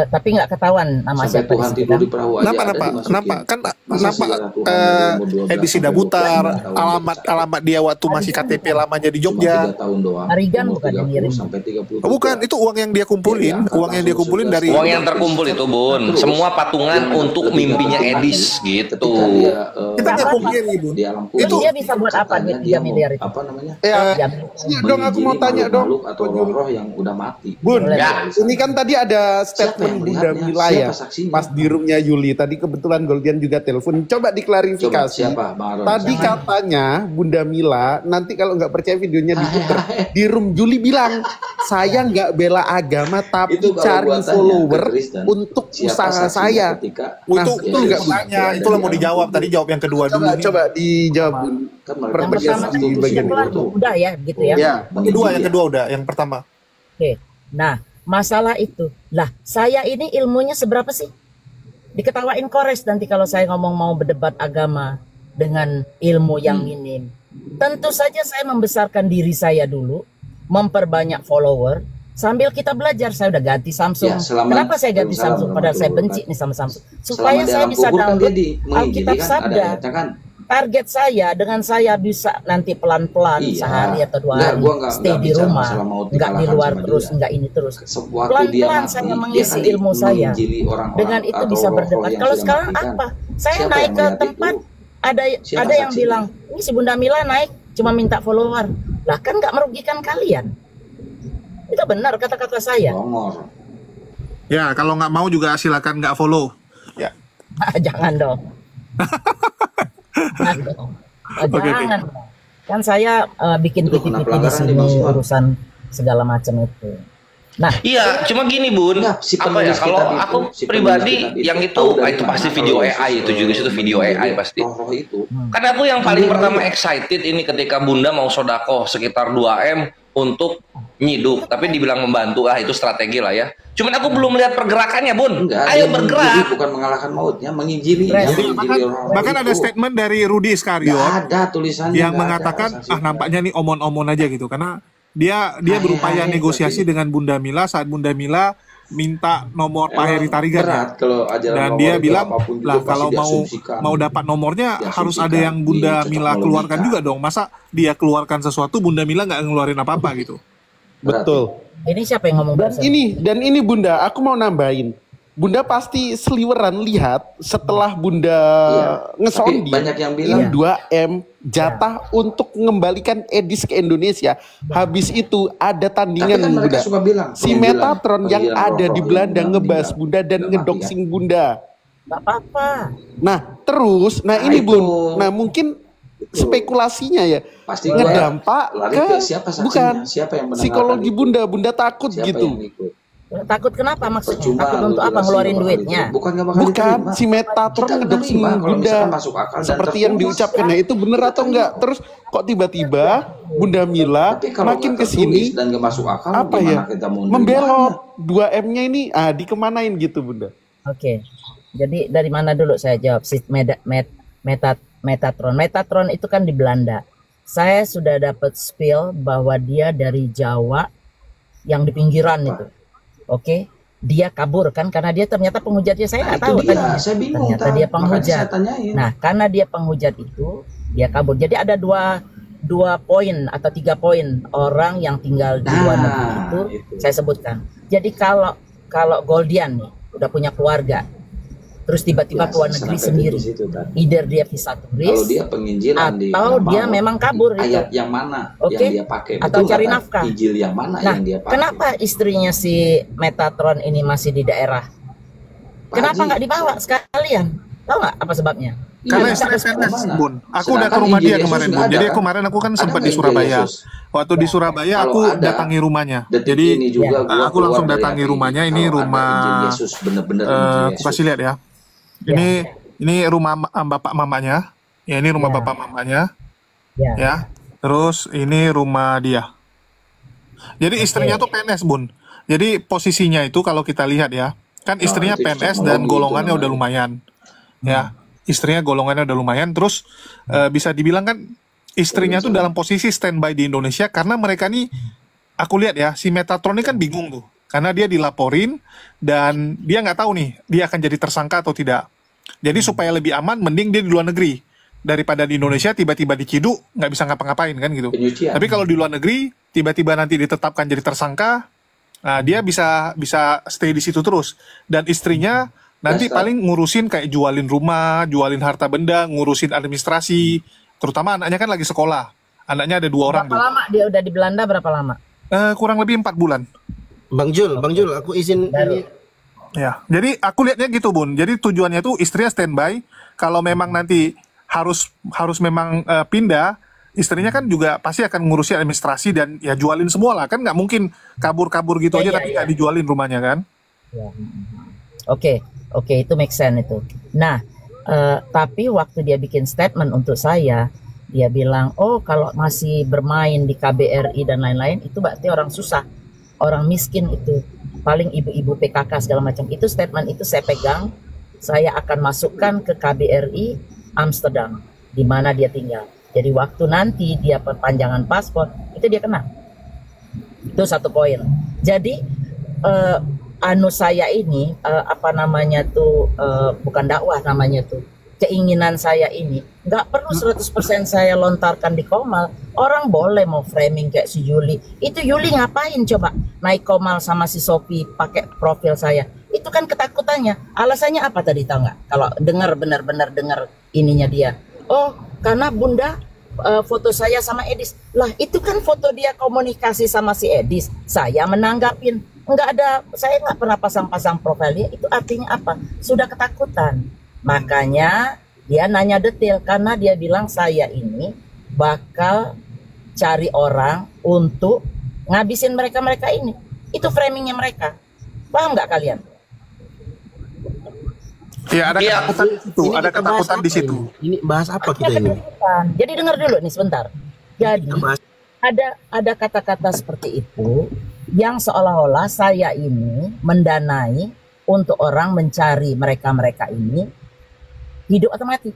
tapi nggak ketahuan nama Sampai siapa Tuhan di situ tidur kan. di perahu aja ada Kenapa? dimasukin. Kan Masa kenapa sejarah Tuhan dari umur 12 Edi sampai Sidabutar, 25 tahun alamat dia waktu masih KTP lamanya di cuma Jogja. 3 tahun doang. Harigan Umur bukan yang 30 ngirim. sampai 30. Bukan, itu uang yang dia kumpulin, uang yang dia kumpulin dari Uang yang terkumpul itu Bun, semua patungan untuk mimpinya Edis gitu. kita nggak pungkiri, Bun. Di alam Itu kubur dia bisa buat apa duit 3 miliar itu? apa namanya? Ya, dong aku mau tanya dong. Makhluk atau roh-roh yang udah mati. Bun, Ya. ini kan tadi ada Siapa yang statement Bunda melihatnya? Mila ya, Siapa saksinya? pas di roomnya Yuli. Tadi kebetulan Goldian juga telepon. Coba diklarifikasi. Coba, siapa? Bang Aron, Tadi siapa? katanya Bunda Mila, nanti kalau nggak percaya videonya diputer. Di room Yuli bilang, saya nggak bela agama tapi Itu kalau cari gua tanya follower ke Kristen, untuk siapa usaha saksinya saya. ketika itu ya, nggak Yesus tanya, berada itulah di mau alam dijawab. kubur. Tadi jawab yang kedua dulu. Coba dijawab Bun. Kan mereka Yang Pertegas pertama di tadi bagian kelar itu. udah ya gitu ya. Ya. Yang kedua udah, yang pertama. Oke. Nah, masalah itu. Lah, saya ini ilmunya seberapa sih? Diketawain Kores nanti kalau saya ngomong mau berdebat agama dengan ilmu yang minim. Tentu saja saya membesarkan diri saya dulu, memperbanyak follower, sambil kita belajar. Saya udah ganti Samsung. Ya, selama- Kenapa saya ganti Waalaikumsalam Samsung padahal saya benci warahmatullahi nih sama Samsung? Selama Supaya di saya alam bisa kubur kan dia download menginjili Alkitab kan, ada Sabda. ayatnya kan. Target saya dengan saya bisa nanti pelan-pelan Iya. sehari atau 2 Enggak, hari gua nggak stay di bicara rumah, masalah mau nggak di dikalahkan luar sama terus, dia. nggak ini terus. Waktu dia Pelan-pelan mati, saya dia mengisi kan ilmu saya. menginjili orang-orang Dengan itu atau bisa roh-roh berdebat. yang Kalau sudah sekarang mati kan. apa? Saya Siapa naik yang ke melihat tempat itu? ada Siapa ada yang saksinya? bilang ini si Bunda Mila naik cuma minta follower. Lah kan nggak merugikan kalian. Itu benar kata-kata saya. Bongor. Ya, kalau nggak mau juga silakan nggak follow. Ya. Jangan dong. Jangan dong. Jangan. Kan saya bikin Itu kena PPT di pelanggaran sini nih, Bang Suman. urusan segala macam itu. Nah, Iya, cuma gini Bun, si apa ya? penulis Kalau kitab itu, aku si penulis pribadi kitab itu yang tahu dari itu mana pasti kalau video Yesus, AI itu juga itu video AI pasti. roh-roh itu. Kan aku yang paling pertama excited ini ketika Bunda mau sodako sekitar 2M untuk nyiduk, tapi dibilang membantu, itu strategi lah ya. Cuman aku belum lihat pergerakannya Bun. Enggak, Ayo dia menginjili, bergerak. bukan mengalahkan mautnya, menginjili. Bahkan ada statement dari Rudy Iskariot Nggak ada tulisannya, yang nggak mengatakan ada nampaknya nih omon-omon aja gitu, karena dia berupaya negosiasi dengan Bunda Mila saat Bunda Mila minta nomor Pak Heri Tarigan ya. berat kalau ajaran Dan nomor dia itu bilang apapun juga lah pasti kalau diasumsikan. mau dapat nomornya harus ada Diasumsikan, yang Bunda dicocok Mila melodikan. keluarkan juga dong. Masa dia keluarkan sesuatu Bunda Mila nggak ngeluarin apa-apa gitu. Betul. ini siapa yang ngomong barusan? Dan ini Bunda, aku mau nambahin. Bunda pasti seliweran lihat setelah Bunda ngesondi Tapi banyak yang bilang 2M jatah untuk mengembalikan Edis ke Indonesia. Habis itu ada tandingan Tapi kan mereka Bunda. suka bilang, Si pengadilan- Metatron yang pengadilan ada roh-roh di yang Belanda udah ngebahas meninggal. Bunda dan Udah mati, ngedoxing Bunda. Nggak apa-apa. Nah terus, Nah, ini itu. Bun, nah mungkin spekulasinya ya Pasti ngedampak lari ke ke siapa saksinya? bukan Siapa yang mendengarkan psikologi itu? Bunda takut Siapa gitu. yang ikut? Takut kenapa maksudnya? Percuma Takut lu untuk apa jelasin ngeluarin nggak bakal duitnya? diterima. Bukan nggak bakal Bukan, diterima. si Metatron Kita ngedoxing terima kalau Bunda misalkan masuk akal dan seperti yang tertulis. diucapkan. Nah itu bener atau enggak? Terus kok tiba-tiba Bunda Mila Tapi kalau makin nggak kesini tertulis dan nggak masuk akal, apa gimana ya kita mau membelot 2M-nya ini dikemanain gitu Bunda. Oke. Jadi dari mana dulu saya jawab? Si Metatron. Metatron itu kan di Belanda. Saya sudah dapat spill bahwa dia dari Jawa yang di pinggiran itu. Oke. Dia kabur kan karena dia ternyata penghujatnya saya nggak tahu dia, tadinya. saya bingung, Ternyata Tan. dia Makanya penghujat. saya tanyain. Nah, karena dia penghujat itu, dia kabur. Jadi ada dua poin atau 3 poin orang yang tinggal di luar negeri itu saya sebutkan. Jadi kalau Goldian nih udah punya keluarga, terus tiba-tiba Ya, keluar saya negeri sampai sendiri, di situ, Tan. either dia visa turis Kalau dia penginjilan di atau dia Maut, memang kabur itu. ayat yang mana Oke. yang dia pakai? Atau Betul cari nggak, Tan? nafkah. Injil yang mana Nah, yang dia pakai? kenapa istrinya si Metatron ini masih di daerah? Kenapa nggak dibawa sekalian? Tahu nggak apa sebabnya? Karena Nggak istri ada PNS, Bun. Aku udah ke rumah dia kemarin, Bun. Jadi kemarin aku kan sempat di Surabaya. Waktu di Surabaya aku datangi rumahnya. Jadi ini juga gua aku langsung keluar dari datangi hati. rumahnya. Ini Kalau ada rumah Injil Yesus, bener-bener Injil aku kasih lihat ya. Ini rumah bapak mamanya. Ya, ini rumah bapak mamanya. Ya. Terus ini rumah dia. Jadi istrinya tuh PNS, Bun. Jadi posisinya itu kalau kita lihat ya, kan istrinya itu PNS teknologi dan itu golongannya udah namanya. lumayan. Ya, istrinya golongannya udah lumayan. Terus bisa dibilang kan istrinya tuh dalam posisi standby di Indonesia karena mereka nih, aku lihat ya, si Metatron ini kan bingung tuh. karena dia dilaporin dan dia nggak tahu nih dia akan jadi tersangka atau tidak. Jadi supaya lebih aman, mending dia di luar negeri daripada di Indonesia tiba-tiba diciduk nggak bisa ngapa-ngapain kan gitu. Tapi kalau di luar negeri tiba-tiba nanti ditetapkan jadi tersangka, nah dia bisa stay di situ terus, dan istrinya nanti paling ngurusin kayak jualin rumah, jualin harta benda, ngurusin administrasi, terutama anaknya kan lagi sekolah. Anaknya ada 2 orang. Berapa lama dia udah di Belanda, berapa lama? Kurang lebih 4 bulan. Bang Jul, aku izin ini. Ya, jadi aku lihatnya gitu Bun. Jadi tujuannya tuh istrinya standby. Kalau memang nanti harus memang pindah, istrinya kan juga pasti akan ngurusin administrasi dan ya jualin semua lah. Kan nggak mungkin kabur-kabur gitu aja tapi nggak dijualin rumahnya kan. Ya. Oke, itu make sense itu. Nah, tapi waktu dia bikin statement untuk saya, dia bilang, oh kalau masih bermain di KBRI dan lain-lain, itu berarti orang susah, orang miskin itu, paling ibu-ibu PKK segala macam. Itu statement itu saya pegang, saya akan masukkan ke KBRI Amsterdam, di mana dia tinggal. Jadi waktu nanti dia perpanjangan paspor, itu dia kena. Itu 1 poin. Jadi saya ini, bukan dakwah namanya tuh, keinginan saya ini nggak perlu 100% saya lontarkan di Komal. Orang boleh mau framing kayak si Yuli. Itu Yuli ngapain coba naik Komal sama si Sophie pakai profil saya? Itu kan ketakutannya. Alasannya apa tadi, tahu nggak? Kalau benar-benar dengar ininya dia. Oh, karena Bunda foto saya sama Edis. Lah, itu kan foto dia komunikasi sama si Edis. Saya menanggapin. Saya nggak pernah pasang-pasang profilnya. Itu artinya apa? Sudah ketakutan. Makanya dia nanya detail, karena dia bilang saya ini bakal cari orang untuk ngabisin mereka ini. Itu framingnya mereka. Paham nggak kalian? Ya, ada ketakutan di situ. Ada ketakutan di situ. Ini bahas apa kita ini? Jadi dengar dulu nih sebentar. Jadi ada kata-kata seperti itu yang seolah-olah saya ini mendanai untuk orang mencari mereka ini hidup atau mati.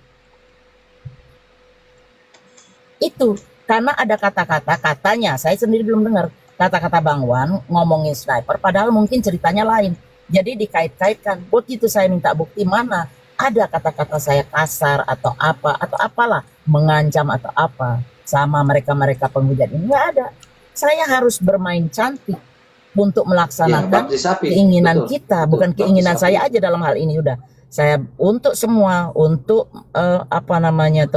Itu karena ada kata-kata, katanya saya sendiri belum dengar kata-kata Bang Wan ngomongin sniper, padahal mungkin ceritanya lain. Jadi dikait-kaitkan. Begitu saya minta bukti, mana ada kata-kata saya kasar atau apalah, mengancam atau apa sama mereka penghujat ini, nggak ada. Saya harus bermain cantik untuk melaksanakan keinginan kita, bukan keinginan saya aja dalam hal ini. Udah, saya untuk semua, untuk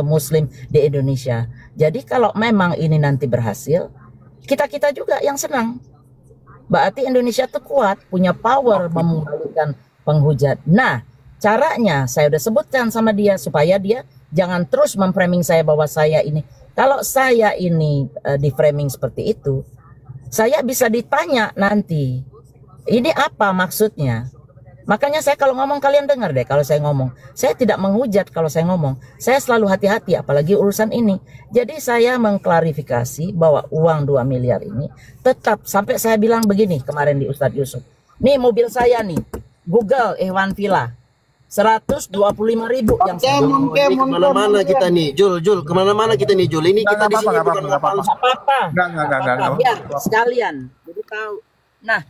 Muslim di Indonesia. Jadi kalau memang ini nanti berhasil, kita juga yang senang. Berarti Indonesia tuh kuat, punya power memulihkan penghujat. Nah, caranya saya udah sebutkan sama dia supaya dia jangan terus memframing saya bahwa saya ini. Kalau saya ini di framing seperti itu, saya bisa ditanya nanti, ini apa maksudnya? Makanya saya kalau ngomong, kalian dengar deh kalau saya ngomong. Saya tidak menghujat kalau saya ngomong. Saya selalu hati-hati apalagi urusan ini. Jadi saya mengklarifikasi bahwa uang 2 miliar ini tetap, sampai saya bilang begini kemarin di Ustadz Yusuf. Nih mobil saya nih, Google Ikhwan Villa. 125.000 yang saya kemana-mana kita nih, Jul, kemana-mana kita nih, Jul. Ini kita di sini bukan apa-apa. Biar sekalian jadi tahu. Nah,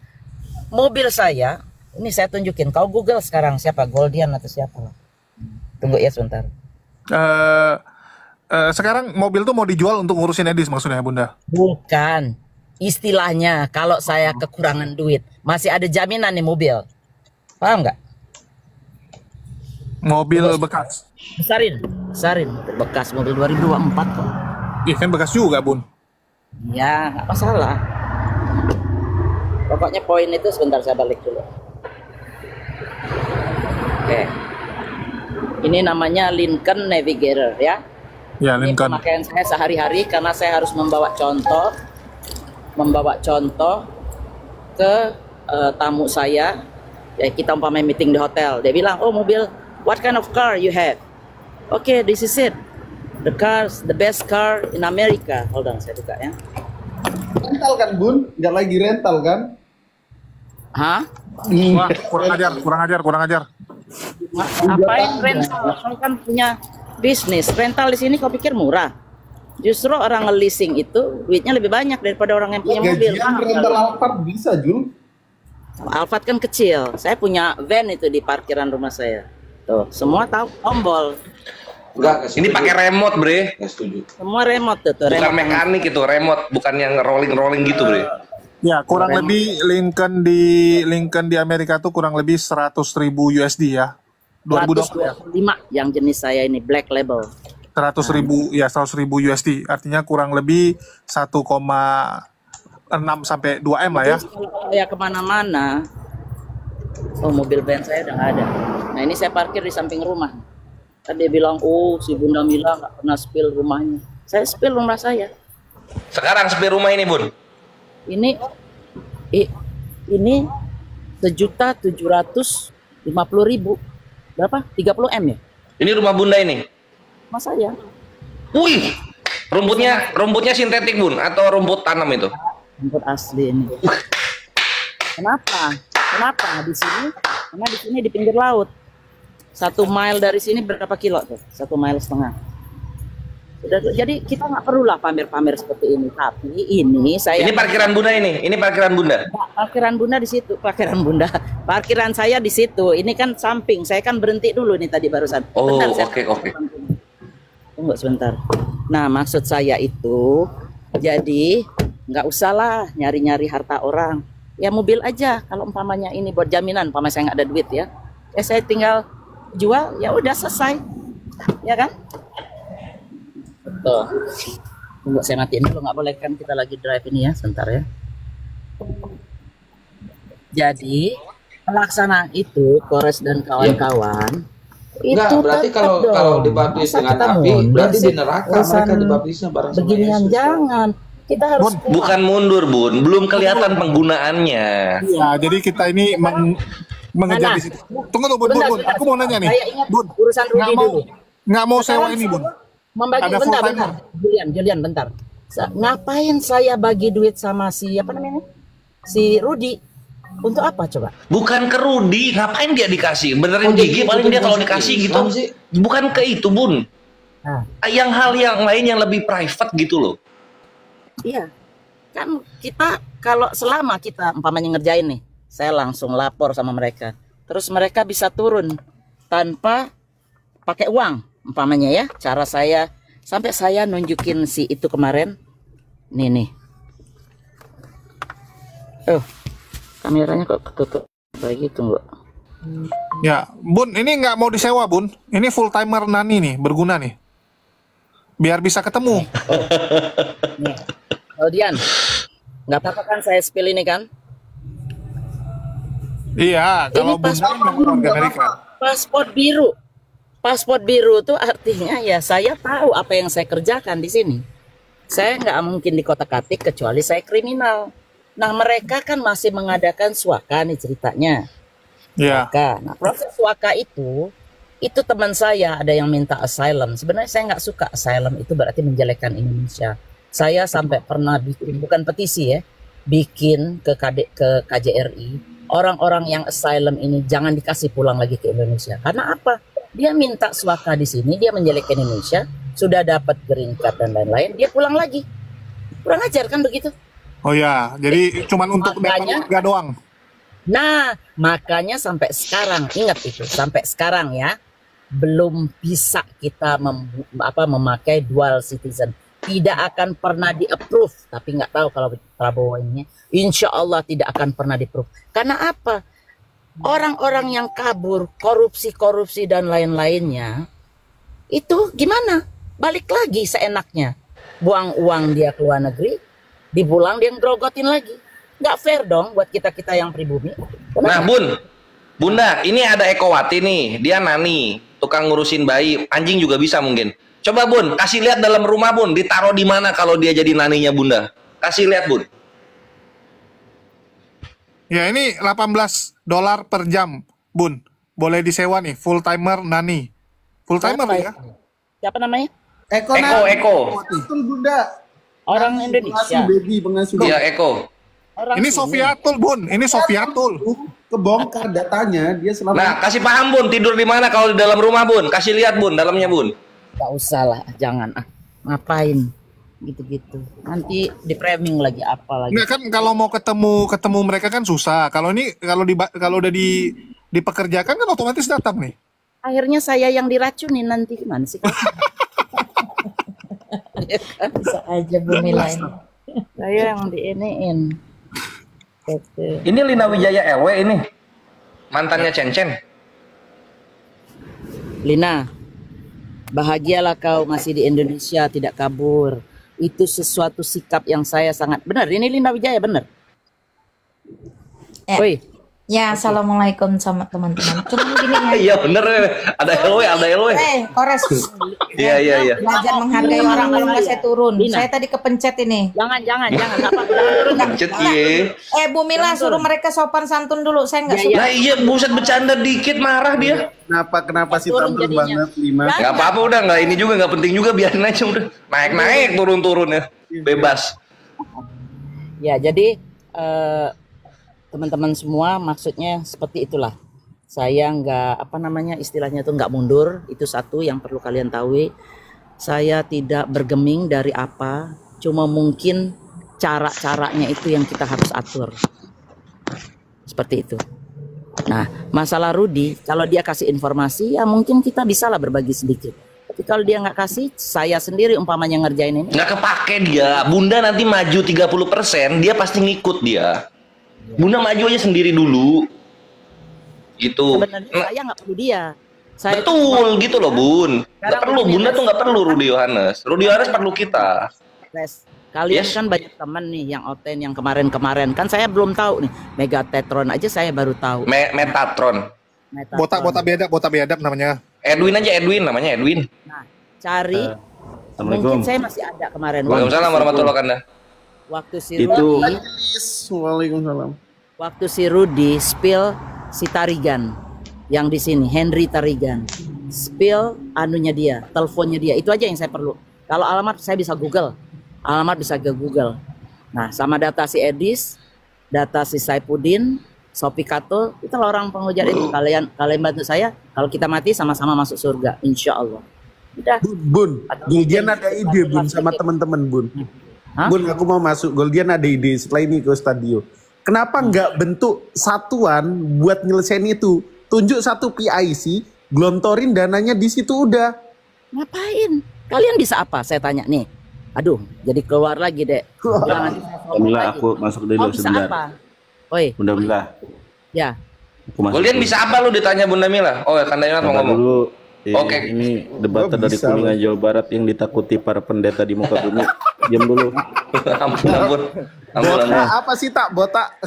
mobil saya ini saya tunjukin. Kau Google sekarang siapa, Goldian atau siapa? Tunggu ya sebentar. Sekarang mobil tuh mau dijual untuk ngurusin Edis maksudnya, Bunda? Bukan. Istilahnya kalau saya kekurangan duit, masih ada jaminan nih mobil. Paham nggak? Mobil bekas. Besarin. Bekas mobil 2024 kok. Iya kan bekas juga, Bun. Ya, nggak masalah. Pokoknya poin itu sebentar saya balik dulu. Oke. Ini namanya Lincoln Navigator ya. Ya, Lincoln. Ini pemakaian saya sehari-hari karena saya harus membawa contoh ke tamu saya. Ya, kita umpamanya meeting di hotel. Dia bilang, "Oh, mobil, what kind of car you have?" Okay, this is it. The best car in America. Hold on, saya buka ya. Rental kan, Bun? Nggak lagi rental kan? Hah? Wah, kurang ajar. Ngapain rental? Kalau kan punya bisnis. Rental di sini kau pikir murah? Justru orang nge-leasing itu duitnya lebih banyak daripada orang yang punya mobil. Gajian rental Alphard bisa, Jul. Alphard kan kecil. Saya punya van itu di parkiran rumah saya. Tuh, semua tahu tombol. Enggak, ini pakai remote, Bre. Nggak setuju. Semua remote tuh. Bukan remote mekanik itu, remote, bukan yang rolling gitu, Bre. Ya, kurang lebih Lincoln di Amerika tuh kurang lebih 100.000 USD ya. 125 yang jenis saya ini black label. 100.000 USD. Artinya kurang lebih 1,6 sampai 2 M lah ya. Jadi kalau saya kemana-mana, mobil van saya udah nggak ada. Nah ini saya parkir di samping rumah. Tadi dia bilang, oh si Bunda Mila nggak pernah spill rumahnya. Saya spill rumah saya. Sekarang spill rumah ini, Bun? Ini 1.750.000. Berapa? 30 M ya? Ini rumah Bunda ini? Rumah saya. Wih, rumputnya sintetik, Bun, atau rumput tanam itu? Rumput asli ini. Kenapa? Di sini? Karena di sini di pinggir laut. 1 mile dari sini berapa kilo tuh? 1,5 mile. Jadi kita nggak perlulah pamer-pamer seperti ini. Tapi ini saya. Ini parkiran Bunda ini. Ini parkiran Bunda. Parkiran Bunda di situ. Parkiran Bunda. Parkiran saya di situ. Ini kan samping. Saya kan berhenti dulu nih tadi barusan. Oh, oke. Tunggu sebentar. Nah, maksud saya itu, jadi nggak usahlah nyari-nyari harta orang. Ya mobil aja. Kalau umpamanya ini buat jaminan, umpamanya saya nggak ada duit ya. Saya tinggal jual, ya udah selesai. Ya kan? Betul. Tunggu saya matiin dulu, nggak boleh kan kita lagi drive ini ya, sebentar ya. Jadi pelaksanaan itu, Kores dan kawan-kawan. Enggak, berarti kalau dibaptis dengan api, berarti di neraka mereka dibaptisnya bareng sama beginian Yesus. Jangan. Kita harus bukan mundur, Bun. Belum kelihatan penggunaannya. Iya, jadi kita ini mengejar di situ. Tunggu, Bun. Aku mau nanya nih. Saya ingat Bun, urusan Rudi dulu. Nggak mau sewa ini, Bun. Membagi Ada bentar. Julian, bentar. Ngapain saya bagi duit sama si apa namanya? Si Rudi? Untuk apa coba? Bukan ke Rudi, ngapain dia dikasih? Benerin gigi paling dia kalau dikasih gitu. Bukan ke itu, Bun. Yang hal yang lain yang lebih private gitu loh. Iya. Kan kita kalau selama kita umpamanya ngerjain nih, saya langsung lapor sama mereka. Terus mereka bisa turun tanpa pakai uang. Umpamanya ya, cara saya sampai saya nunjukin si itu kemarin. Nih. Kameranya kok ketutup lagi, tunggu. Ya, Bun, ini nggak mau disewa, Bun. Ini full timer Nani nih, berguna nih. Biar bisa ketemu. Nih, Dian, nggak apa-apa kan saya spill ini kan? Iya, kalau Bunda warga Amerika. Paspor biru tuh artinya ya saya tahu apa yang saya kerjakan di sini. Saya nggak mungkin di kotak-katik kecuali saya kriminal. Nah mereka kan masih mengadakan suaka nih ceritanya. Iya. Nah proses suaka itu teman saya ada yang minta asylum. Sebenarnya saya nggak suka asylum, itu berarti menjelekkan Indonesia. Saya sampai pernah bikin, bukan petisi ya, bikin ke KJRI, orang-orang yang asylum ini jangan dikasih pulang lagi ke Indonesia. Karena apa? Dia minta suaka di sini, dia menjelekkan Indonesia, sudah dapat green card dan lain-lain, dia pulang lagi. Kurang ajar kan begitu? Oh ya, jadi cuman untuk keluarga doang. Nah, makanya sampai sekarang, ingat itu, sampai sekarang ya, belum bisa kita memakai dual citizen. Tidak akan pernah di-approve, tapi nggak tahu kalau Prabowo ini, insya Allah tidak akan pernah di-approve. Karena apa? Orang-orang yang kabur, korupsi dan lain-lainnya, itu gimana? Balik lagi seenaknya. Buang uang dia ke luar negeri, dipulang dia ngerogotin lagi. Nggak fair dong buat kita-kita yang pribumi. Nah, Bunda, ini ada Ekowati nih, dia nani, tukang ngurusin bayi, anjing juga bisa mungkin. Coba Bun, kasih lihat dalam rumah Bun, ditaruh di mana kalau dia jadi naninya Bunda. Kasih lihat Bun. Ya ini $18 per jam, Bun. Boleh disewa nih, full timer Nani. Full timer ya? Siapa namanya? Eko. Betul Bunda. Orang Indonesia. Pengasuh. Iya, Eko. Ini Sofiatul, Bun. Ini Sofiatul. Kebongkar datanya, dia selama. Nah, kasih paham Bun, tidur di mana kalau di dalam rumah Bun. Kasih lihat Bun, dalamnya Bun. Gak usah lah, jangan. Ngapain? gitu-gitu. Nanti di framing lagi apa lagi. Nggak kan kalau mau ketemu mereka kan susah. Kalau ini kalau udah dipekerjakan kan otomatis datang nih. Akhirnya saya yang diracunin nanti gimana sih? Bisa aja Bu Mila ini. Saya yang diiniin. Ini Lina Wijaya LW ini. Mantannya Cen-Cen. Lina, bahagialah kau masih di Indonesia, tidak kabur. Itu sesuatu sikap yang saya sangat benar. Ini Lina Wijaya benar. Woi. Ya, assalamualaikum sama teman-teman. Cuma gini ya. Iya bener, ada LW. Kores. Iya. Belajar menghargai orang, kalau nggak saya turun. Saya tadi kepencet ini. Jangan turun. Pencet iya. Bu Mila suruh mereka sopan santun dulu. Saya nggak suka. Nah iya, buset bercanda dikit marah dia. Kenapa sih tampil banget Lina? Nggak apa-apa udah, nggak ini juga nggak penting juga, biarin aja udah. Naik turun ya, bebas. Ya jadi teman-teman semua, maksudnya seperti itulah. Saya nggak istilahnya itu nggak mundur. Itu satu yang perlu kalian tahu. Saya tidak bergeming dari apa, cuma mungkin cara-caranya itu yang kita harus atur. Seperti itu. Nah, masalah Rudi, kalau dia kasih informasi, ya mungkin kita bisa lah berbagi sedikit. Tapi kalau dia nggak kasih, saya sendiri umpamanya ngerjain ini. Nggak kepake dia. Bunda nanti maju 30%, dia pasti ngikut dia. Bunda maju aja sendiri dulu. Gitu. Sebenarnya saya nggak perlu dia. Betul gitu loh Bun. Nggak perlu, Bunda tuh nggak perlu Rudy Yohanes. Rudy Yohanes perlu kita. Kalian kan banyak teman nih yang Oten yang kemarin-kemarin. Kan saya belum tahu nih. Megatetron aja saya baru tahu. Metatron. Botak biadab namanya. Edwin aja, namanya Edwin. Nah, cari. Mungkin saya masih ada kemarin. Waalaikumsalam warahmatullahi wabarakatuh. Waktu si Rudi, Waalaikumsalam. Waktu si Rudi spill si Tarigan yang di sini, Henry Tarigan, spill anunya dia, teleponnya dia, itu aja yang saya perlu. Kalau alamat saya bisa Google, Nah, sama data si Edis, data si Saipudin, Sopi Kato, itulah orang penghujat itu. Kalian bantu saya, kalau kita mati sama-sama masuk surga, insya Allah. Udah. Bun, Goldian ada ide Bun sama teman-teman Bun. Bun, aku mau masuk. Goldian ada ide setelah ini ke Stadio. Kenapa nggak bentuk satuan buat nyelesain itu? Tunjuk satu PIC, gelontorin dananya di situ udah. Ngapain? Kalian bisa apa? Saya tanya nih. Aduh, jadi keluar lagi deh. Alhamdulillah aku masuk dulu sebentar. Apa? Oi. Bunda Mila. Ya. Goldian bisa apa lu ditanya Bunda Mila? Oh, Kandayat mau ngomong. Dulu. Oke. Ini debat dari Kuningan Jawa Barat yang ditakuti para pendeta di muka bumi. Diam dulu. Ampun. Botak apa sih tak botak?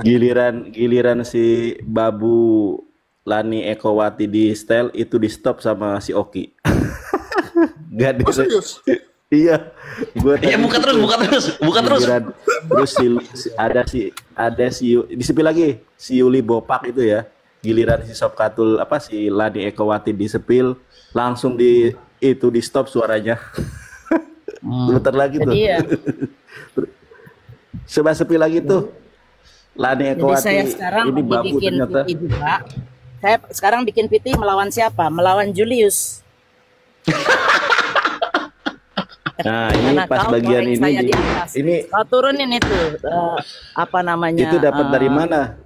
Giliran si Babu Lani Ekowati di style itu di stop sama si Oki. Gak serius? Iya. Buka terus. Terus ada si disepil lagi si Yuli Bopak itu ya. Giliran si Sopkatul si Lani Ekowati disepil, langsung di stop suaranya. Bentar lagi tuh. Jadi ya. Coba sepi lagi tuh. Lani Ekowati. Jadi saya sekarang ini babu bikin ternyata. PT juga. Saya sekarang bikin PT melawan siapa? Melawan Julius. Nah, ini pas bagian ini ini kau turunin itu Itu dapat dari mana?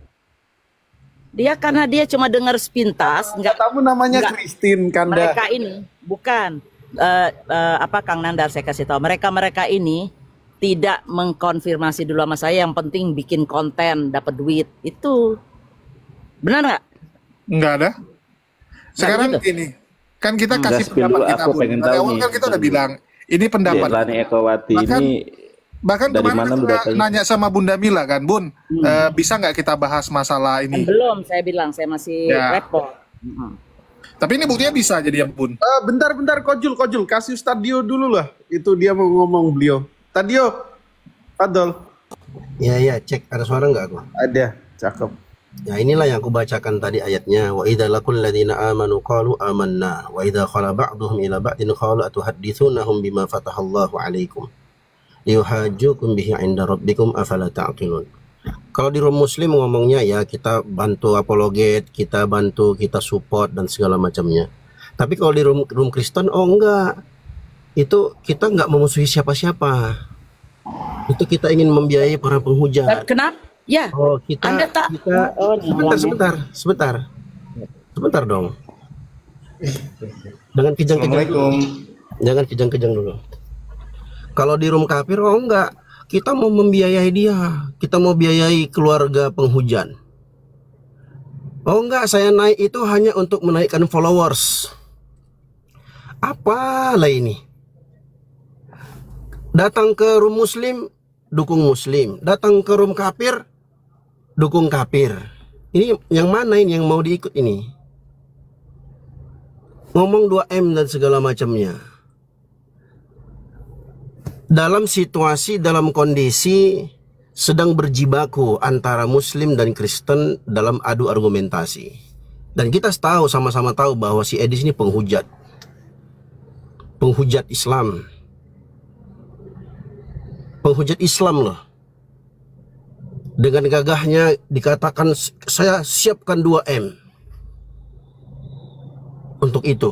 Dia karena dia cuma dengar sepintas, nggak tahu namanya Christine Kanda. Mereka ini bukan Kang Nandar, saya kasih tahu. Mereka ini tidak mengkonfirmasi dulu sama saya, yang penting bikin konten, dapat duit. Itu benar nggak? Nggak ada. Sekarang ini kan kita kasih pendapat kita. Dari awal kan kita udah bilang ini pendapat. Lani Ekowati Bahkan kemarin kita nanya sama Bunda Mila kan, Bun, bisa nggak kita bahas masalah ini? Belum, saya bilang saya masih repot. Tapi ini buktinya bisa jadi ya, Bun. Bentar, Kojul, kasih Stadio dulu lah. Itu dia mau ngomong beliau. Stadio, Fadol. Ya, cek ada suara nggak aku? Ada, cakep. Ya inilah yang aku bacakan tadi ayatnya. Wa idza laqul ladzina amanu qalu amanna wa idza khala ba'dhum ila ba'din qalu atuhaddithunahum bima fatahallahu 'alaikum liyuhajjukum bihi 'inda rabbikum afala ta'qilun. Kalau di room muslim ngomongnya ya kita bantu apologet, kita bantu, kita support dan segala macamnya. Tapi kalau di room Kristen enggak. itu kita nggak memusuhi siapa-siapa. Itu kita ingin membiayai para penghujat. Kenapa? Ya. Oh, kita sebentar dong. Jangan kejang dulu. Kalau di room kafir, oh enggak, kita mau membiayai dia, kita mau biayai keluarga penghujat. Oh enggak, saya naik itu hanya untuk menaikkan followers. Apalah ini? Datang ke room muslim, dukung muslim. Datang ke room kafir, dukung kafir. Ini yang mana ini yang mau diikut ini? Ngomong 2M dan segala macamnya. Dalam situasi, dalam kondisi sedang berjibaku antara muslim dan Kristen dalam adu argumentasi. Dan kita tahu, sama-sama tahu bahwa si Edis ini penghujat. Penghujat Islam. Penghujat Islam loh. Dengan gagahnya dikatakan saya siapkan 2M. Untuk itu.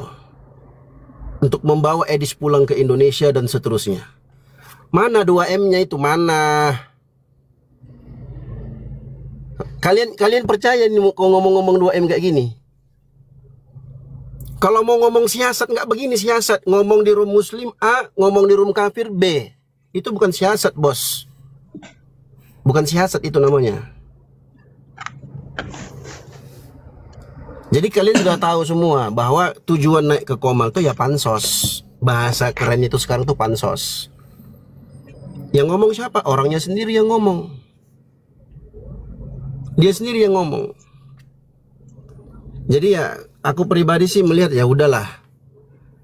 Untuk membawa Edis pulang ke Indonesia dan seterusnya. Mana 2M-nya itu? Mana? Kalian percaya nih kalau ngomong-ngomong 2M kayak gini? Kalau mau ngomong siasat nggak begini siasat. Ngomong di room muslim A, ngomong di room kafir B. Itu bukan siasat, bos. Bukan siasat itu namanya. Jadi kalian sudah tahu semua bahwa tujuan naik ke Komal itu ya pansos. Bahasa keren itu sekarang tuh pansos. Yang ngomong siapa? Orangnya sendiri yang ngomong. Dia sendiri yang ngomong. Jadi ya aku pribadi sih melihat ya udahlah.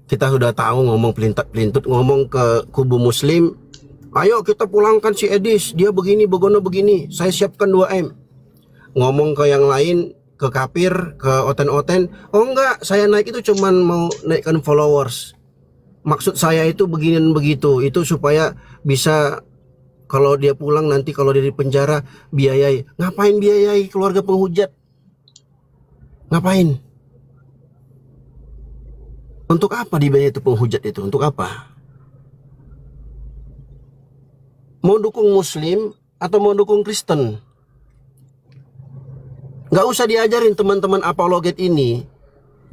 Kita sudah tahu ngomong pelintat-pelintut, ngomong ke kubu muslim. Ayo kita pulangkan si Edis, dia begini, begono begini. Saya siapkan 2M. Ngomong ke yang lain, ke kafir, ke oten-oten. Oh enggak, saya naik itu cuman mau naikkan followers. Maksud saya itu begini dan begitu. Itu supaya bisa kalau dia pulang nanti kalau dia di penjara biayai. Ngapain biayai keluarga penghujat? Ngapain? Untuk apa dibiayai itu penghujat itu? Untuk apa? Mau dukung muslim atau mau dukung Kristen? Nggak usah diajarin teman-teman apologet ini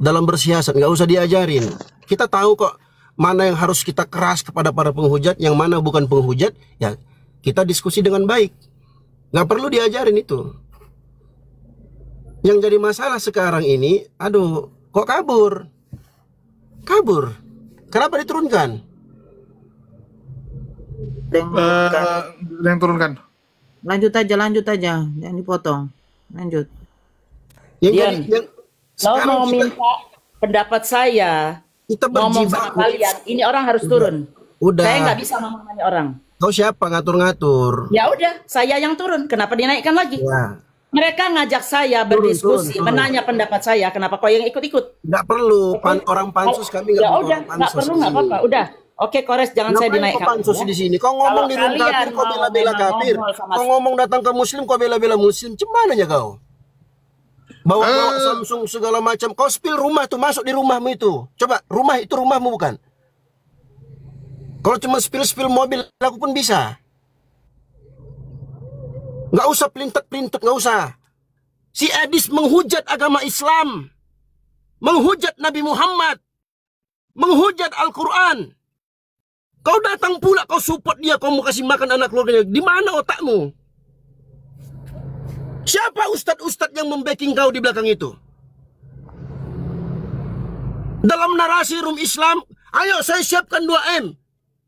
dalam bersiasat. Nggak usah diajarin. Kita tahu kok mana yang harus kita keras kepada para penghujat, yang mana bukan penghujat, ya kita diskusi dengan baik. Nggak perlu diajarin itu. Yang jadi masalah sekarang ini, aduh, kok kabur? Kabur. Kenapa diturunkan? Yang turunkan. Lanjut aja, jangan dipotong. Lanjut. Lo mau minta pendapat saya? Kita ngomong sama kalian, ini orang harus turun. Udah. Saya nggak bisa ngomongin orang. Kau siapa ngatur-ngatur? Ya udah, saya yang turun. Kenapa dinaikkan lagi? Ya. Mereka ngajak saya berdiskusi, turun. Menanya pendapat saya. Kenapa kau yang ikut-ikut? Nggak perlu. Orang pansus kami nggak perlu. Ya udah, nggak perlu, nggak apa-apa. Udah. Oke, Kores, jangan saya dinaikkan. Pansus di sini. Kau ngomong di room kafir, kau bela-bela kafir. Kau ngomong datang ke muslim, kau bela-bela muslim. Cuman aja kau. Bawa Samsung segala macam. Kau spill rumah tuh, masuk di rumahmu itu. Coba, rumah itu rumahmu bukan? Kalau cuma spill mobil, aku pun bisa. Nggak usah pelintat-pelintat, nggak usah. Si Edis menghujat agama Islam. Menghujat Nabi Muhammad. Menghujat Al-Quran. Kau datang pula, kau support dia, kau mau kasih makan anak keluarganya. Di mana otakmu? Siapa ustadz-ustadz yang membacking kau di belakang itu? Dalam narasi room Islam, ayo saya siapkan 2M.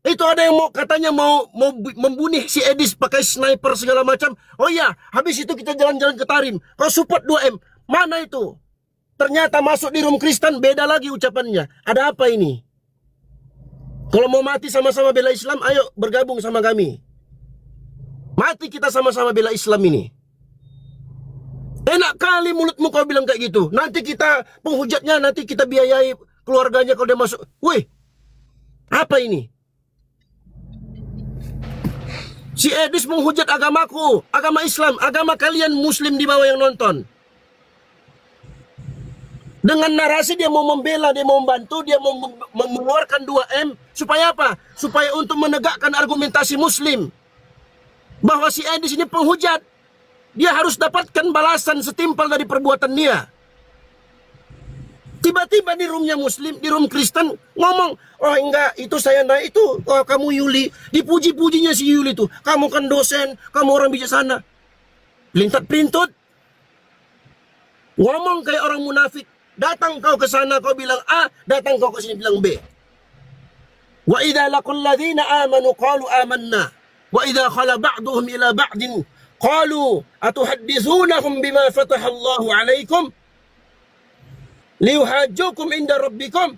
Itu ada yang mau katanya mau membunuh si Edis pakai sniper segala macam. Oh iya, habis itu kita jalan-jalan ke Tarim. Kau support 2M. Mana itu? Ternyata masuk di room Kristen beda lagi ucapannya. Ada apa ini? Kalau mau mati sama-sama bela Islam, ayo bergabung sama kami. Mati kita sama-sama bela Islam ini. Enak kali mulutmu kau bilang kayak gitu. Nanti kita penghujatnya, nanti kita biayai keluarganya kalau dia masuk. Wih, apa ini? Si Edis menghujat agamaku, agama Islam, agama kalian muslim di bawah yang nonton. Dengan narasi dia mau membela, dia mau membantu, dia mau mengeluarkan 2M. Supaya apa? Supaya untuk menegakkan argumentasi Muslim. Bahwa si Edis ini penghujat. Dia harus dapatkan balasan setimpal dari perbuatan dia. Tiba-tiba di roomnya Muslim, di room Kristen, ngomong, oh enggak, itu saya naik, itu oh, kamu Yuli. Dipuji-pujinya si Yuli itu. Kamu kan dosen, kamu orang bijaksana. Pelintat-pelintut. Ngomong kayak orang munafik. Datang kau ke sana, kau bilang A, datang kau ke sini bilang B. Wa idza laqul ladzina amanu qalu amanna. Wa idza khala ba'duhum ila ba'din qalu atuhaddithunahum bima fataha Allahu 'alaikum liyuhajjukum inda rabbikum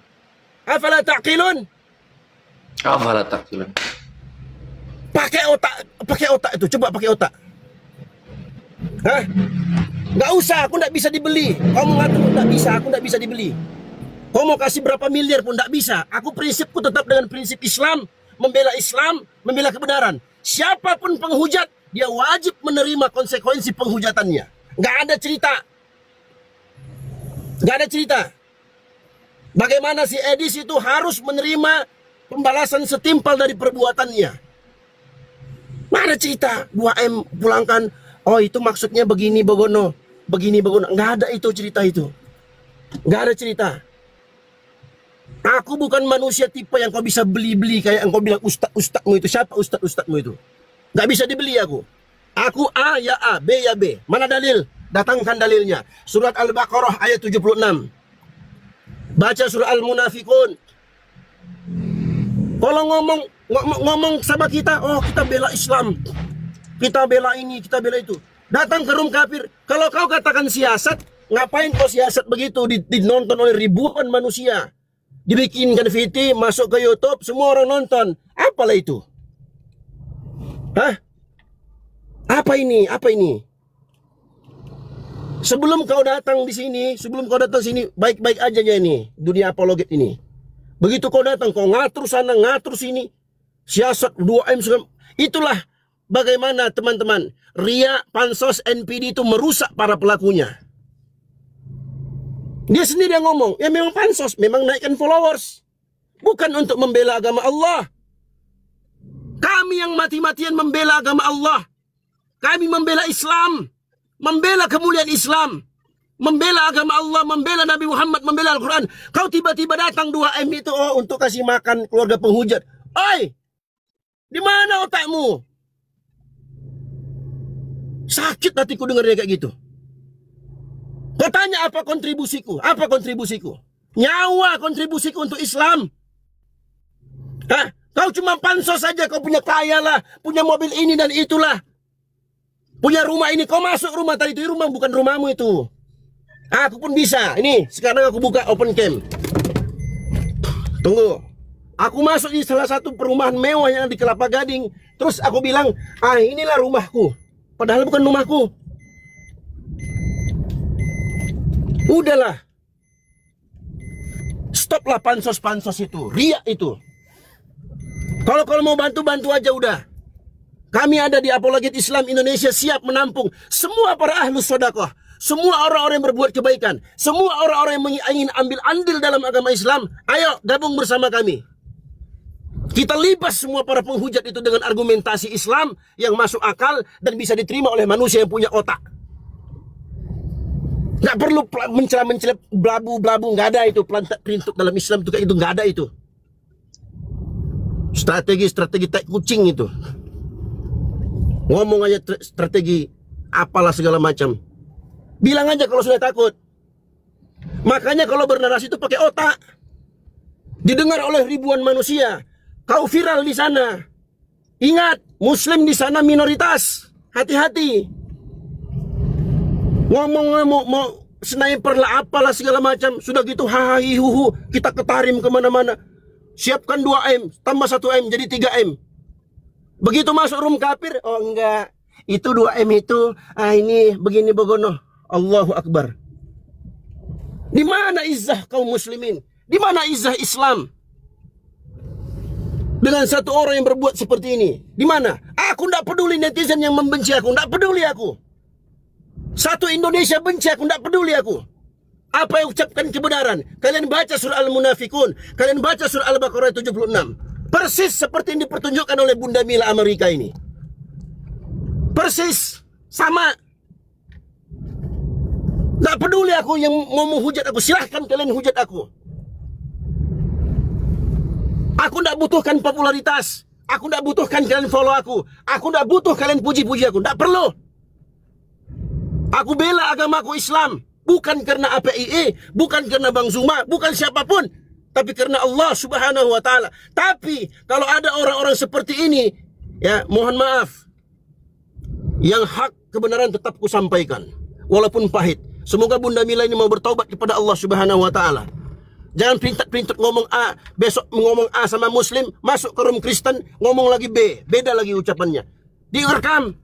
afala taqilun. Afala taqilun. Pakai otak itu, coba pakai otak. Hah? Nggak usah, aku nggak bisa dibeli. Kamu ngatur nggak bisa, aku nggak bisa dibeli. Kau mau kasih berapa miliar pun nggak bisa. Aku prinsipku tetap dengan prinsip Islam, membela kebenaran. Siapapun penghujat, dia wajib menerima konsekuensi penghujatannya. Nggak ada cerita. Nggak ada cerita. Bagaimana si Edis itu harus menerima pembalasan setimpal dari perbuatannya. Nggak ada cerita. 2M pulangkan. Oh itu maksudnya begini Bogono. Begini Bogono. Nggak ada itu cerita itu. Nggak ada cerita. Aku bukan manusia tipe yang kau bisa beli-beli kayak engkau bilang ustadmu itu. Siapa ustadmu itu? Nggak bisa dibeli aku. Aku A ya A, B ya B. Mana dalil? Datangkan dalilnya. Surat Al-Baqarah ayat 76. Baca surah Al-Munafikun. Kalau ngomong sama kita, oh kita bela Islam. Kita bela ini, kita bela itu. Datang ke room kafir. Kalau kau katakan siasat, ngapain kau siasat begitu? Dinonton oleh ribuan manusia. Dibikinkan VT, masuk ke YouTube, semua orang nonton. Apalah itu? Hah? Apa ini? Apa ini? Sebelum kau datang di sini, baik-baik aja ya ini, dunia apologet ini. Begitu kau datang, kau ngatur sana, ngatur sini. Siasat 2M, itulah bagaimana teman-teman, ria, pansos, NPD itu merusak para pelakunya. Dia sendiri yang ngomong, ya memang pansos, memang naikkan followers. Bukan untuk membela agama Allah. Kami yang mati-matian membela agama Allah. Kami membela Islam. Membela kemuliaan Islam. Membela agama Allah, membela Nabi Muhammad, membela Al-Quran. Kau tiba-tiba datang 2M itu, oh untuk kasih makan keluarga penghujat. Oi, di mana otakmu? Sakit hatiku dengarnya kayak gitu. Kau tanya apa kontribusiku? Apa kontribusiku? Nyawa kontribusiku untuk Islam. Hah? Kau cuma pansos saja, kau punya kaya lah, punya mobil ini dan itulah. Punya rumah ini, kau masuk rumah tadi itu, rumah bukan rumahmu itu. Aku pun bisa. Ini, sekarang aku buka open cam. Tunggu. Aku masuk di salah satu perumahan mewah yang di Kelapa Gading. Terus aku bilang, ah inilah rumahku. Padahal bukan rumahku. Udahlah. Stoplah pansos-pansos itu. Riak itu. Kalau mau bantu aja udah. Kami ada di Apologet Islam Indonesia siap menampung semua para ahlus sedekah, semua orang-orang yang berbuat kebaikan, semua orang-orang yang ingin ambil andil dalam agama Islam. Ayo gabung bersama kami. Kita libas semua para penghujat itu dengan argumentasi Islam yang masuk akal dan bisa diterima oleh manusia yang punya otak. Nggak perlu mencela-mencela blabu-blabu, nggak ada itu. Pelintat dalam Islam itu kayak itu, nggak ada itu. Strategi tai kucing itu. Ngomong aja strategi apalah segala macam. Bilang aja kalau sudah takut. Makanya kalau bernarasi itu pakai otak. Didengar oleh ribuan manusia. Kau viral di sana. Ingat, Muslim di sana minoritas. Hati-hati. Ngomong-ngomong mau sniper lah apalah segala macam. Sudah gitu hahihuhu, kita ketarim kemana-mana. Siapkan 2M, tambah 1M jadi 3M. Begitu masuk room kafir, oh enggak, itu 2M itu, ini begini Bogono. Allahu Akbar. Di mana izzah kaum muslimin? Di mana izzah Islam? Dengan satu orang yang berbuat seperti ini. Di mana? Aku enggak peduli netizen yang membenci aku, enggak peduli aku. Satu Indonesia benci aku, enggak peduli aku. Apa yang ucapkan kebenaran? Kalian baca surah Al-Munafikun, kalian baca surah Al-Baqarah 76. Persis seperti yang dipertunjukkan oleh Bunda Mila Amerika ini. Persis, sama. Nggak peduli aku yang ngomong hujat aku, silahkan kalian hujat aku. Aku nggak butuhkan popularitas. Aku nggak butuhkan kalian follow aku. Aku nggak butuh kalian puji-puji aku. Nggak perlu. Aku bela agamaku Islam. Bukan karena APIE, bukan karena Bang Zuma, bukan siapapun. Tapi karena Allah Subhanahu wa Ta'ala. Tapi kalau ada orang-orang seperti ini, ya mohon maaf. Yang hak kebenaran tetap kusampaikan. Walaupun pahit. Semoga Bunda Mila ini mau bertaubat kepada Allah Subhanahu wa Ta'ala. Jangan perintat-perintat ngomong A, besok ngomong A sama Muslim, masuk ke room Kristen, ngomong lagi B. Beda lagi ucapannya. Direkam.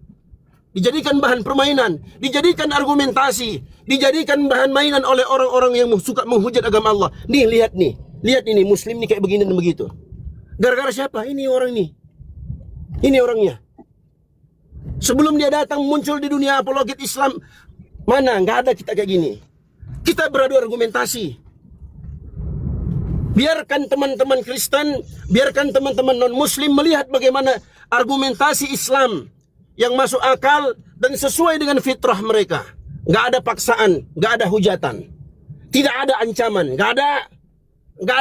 Dijadikan bahan permainan, dijadikan argumentasi, dijadikan bahan mainan oleh orang-orang yang suka menghujat agama Allah. Nih, lihat nih. Lihat ini, Muslim nih kayak begini dan begitu. Gara-gara siapa? Ini orang ini. Ini orangnya. Sebelum dia datang muncul di dunia apologet Islam, mana? Nggak ada kita kayak gini. Kita beradu argumentasi. Biarkan teman-teman Kristen, biarkan teman-teman non-Muslim melihat bagaimana argumentasi Islam yang masuk akal dan sesuai dengan fitrah mereka. Nggak ada paksaan, nggak ada hujatan, tidak ada ancaman, nggak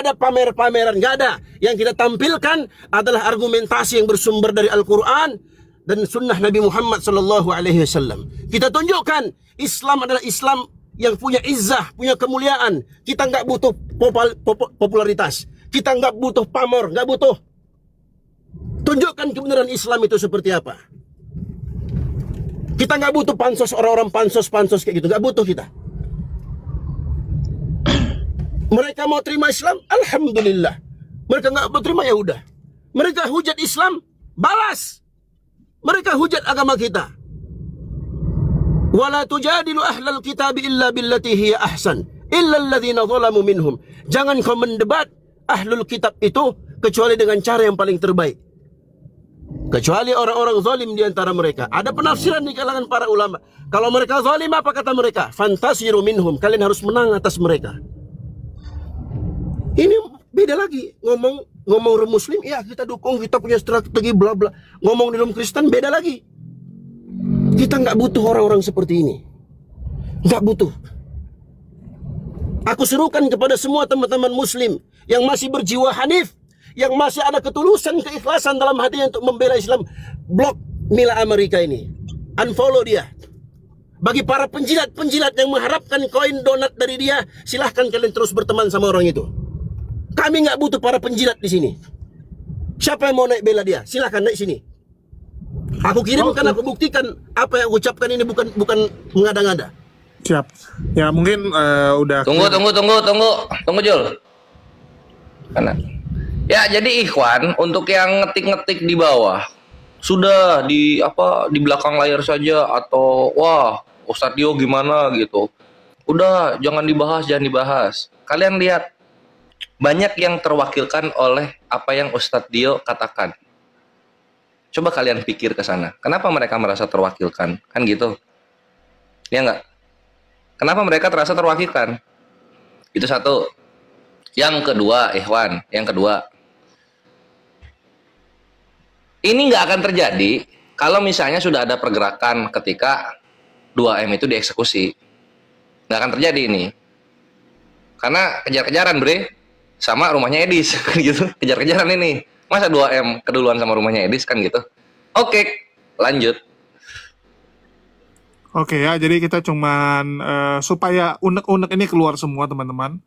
ada pamer-pameran, nggak ada. Yang kita tampilkan adalah argumentasi yang bersumber dari Al-Quran dan Sunnah Nabi Muhammad SAW. Kita tunjukkan Islam adalah Islam yang punya izzah, punya kemuliaan. Kita nggak butuh popularitas, kita nggak butuh pamor, nggak butuh. Tunjukkan kebenaran Islam itu seperti apa. Kita nggak butuh pansos, orang-orang pansos kayak gitu, nggak butuh kita. Mereka mau terima Islam, alhamdulillah. Mereka nggak mau terima, ya udah. Mereka hujat Islam, balas. Mereka hujat agama kita. Wala tujadilu ahlal kitab illa billati hiya ahsan, illa alladhina zalamu minhum. Jangan kau mendebat ahlul kitab itu kecuali dengan cara yang paling terbaik. Kecuali orang-orang zalim di antara mereka. Ada penafsiran di kalangan para ulama. Kalau mereka zalim, apa kata mereka? Fantasiru minhum. Kalian harus menang atas mereka. Ini beda lagi. Ngomong orang Muslim, ya kita dukung, kita punya strategi bla bla. Ngomong di dalam Kristen, beda lagi. Kita nggak butuh orang-orang seperti ini. Nggak butuh. Aku serukan kepada semua teman-teman Muslim yang masih berjiwa hanif, yang masih ada ketulusan, keikhlasan dalam hatinya untuk membela Islam, blok Mila Amerika ini, unfollow dia. Bagi para penjilat-penjilat yang mengharapkan koin donat dari dia, silahkan kalian terus berteman sama orang itu. Kami nggak butuh para penjilat di sini. Siapa yang mau naik bela dia, silahkan naik sini. Aku kirimkan, aku buktikan apa yang aku ucapkan ini bukan mengada-ngada. Siap. Ya mungkin udah. Tunggu Jul. Karena ya, jadi Ikhwan, untuk yang ngetik-ngetik di bawah, sudah di belakang layar saja, atau wah Ustadz Dio gimana gitu, udah jangan dibahas. Kalian lihat, banyak yang terwakilkan oleh apa yang Ustadz Dio katakan. Coba kalian pikir ke sana, kenapa mereka merasa terwakilkan, kan gitu? Ya nggak? Kenapa mereka terasa terwakilkan? Itu satu. Yang kedua, Ikhwan, ini nggak akan terjadi kalau misalnya sudah ada pergerakan ketika 2M itu dieksekusi. Nggak akan terjadi ini. Karena kejar-kejaran, bre, sama rumahnya Edis, gitu. Kejar-kejaran ini. Masa 2M keduluan sama rumahnya Edis, kan gitu. Oke, lanjut. Oke ya, jadi kita cuman supaya unek-unek ini keluar semua, teman-teman.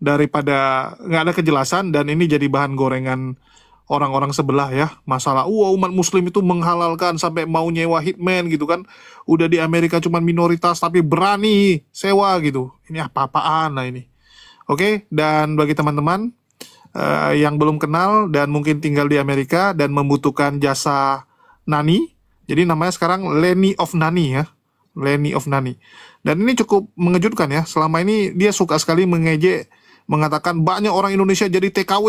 Daripada nggak ada kejelasan dan ini jadi bahan gorengan orang-orang sebelah ya. Masalah, umat muslim itu menghalalkan sampai mau nyewa hitman gitu kan. Udah di Amerika cuman minoritas tapi berani sewa gitu. Ini apa-apaan lah ini. Oke, dan bagi teman-teman yang belum kenal dan mungkin tinggal di Amerika dan membutuhkan jasa Nani, jadi namanya sekarang Lenny of Nani ya. Lenny of Nani. Dan ini cukup mengejutkan ya. Selama ini dia suka sekali mengejek, mengatakan banyak orang Indonesia jadi TKW.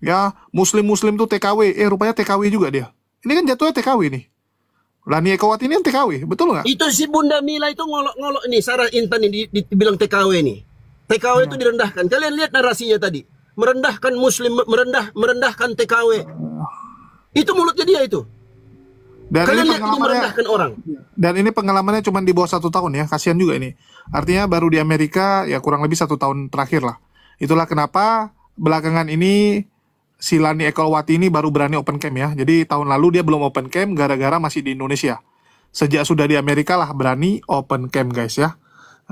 Ya, Muslim-Muslim tuh TKW. Rupanya TKW juga dia. Ini kan jatuhnya TKW nih. Lani Ekawati ini kan TKW, betul nggak? Itu si Bunda Mila itu ngolok-ngolok nih, Sarah Intan ini dibilang TKW nih. TKW itu direndahkan. Kalian lihat narasinya tadi. Merendahkan muslim, merendahkan TKW. Itu mulutnya dia itu. Dan Kalian ini lihat ini merendahkan orang. Dan ini pengalamannya cuma di bawah 1 tahun ya, kasihan juga ini. Artinya baru di Amerika ya kurang lebih 1 tahun terakhir lah. Itulah kenapa belakangan ini si Lani Ekolwati ini baru berani open camp ya. Jadi tahun lalu dia belum open camp gara-gara masih di Indonesia. Sejak sudah di Amerika lah berani open camp guys ya.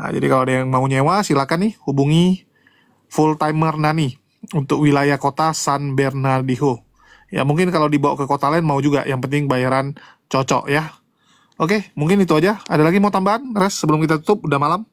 Nah, jadi kalau ada yang mau nyewa silakan nih hubungi full timer Nani untuk wilayah kota San Bernardino. Ya mungkin kalau dibawa ke kota lain mau juga, yang penting bayaran cocok ya. Oke, mungkin itu aja. Ada lagi mau tambahan, Res, sebelum kita tutup, udah malam.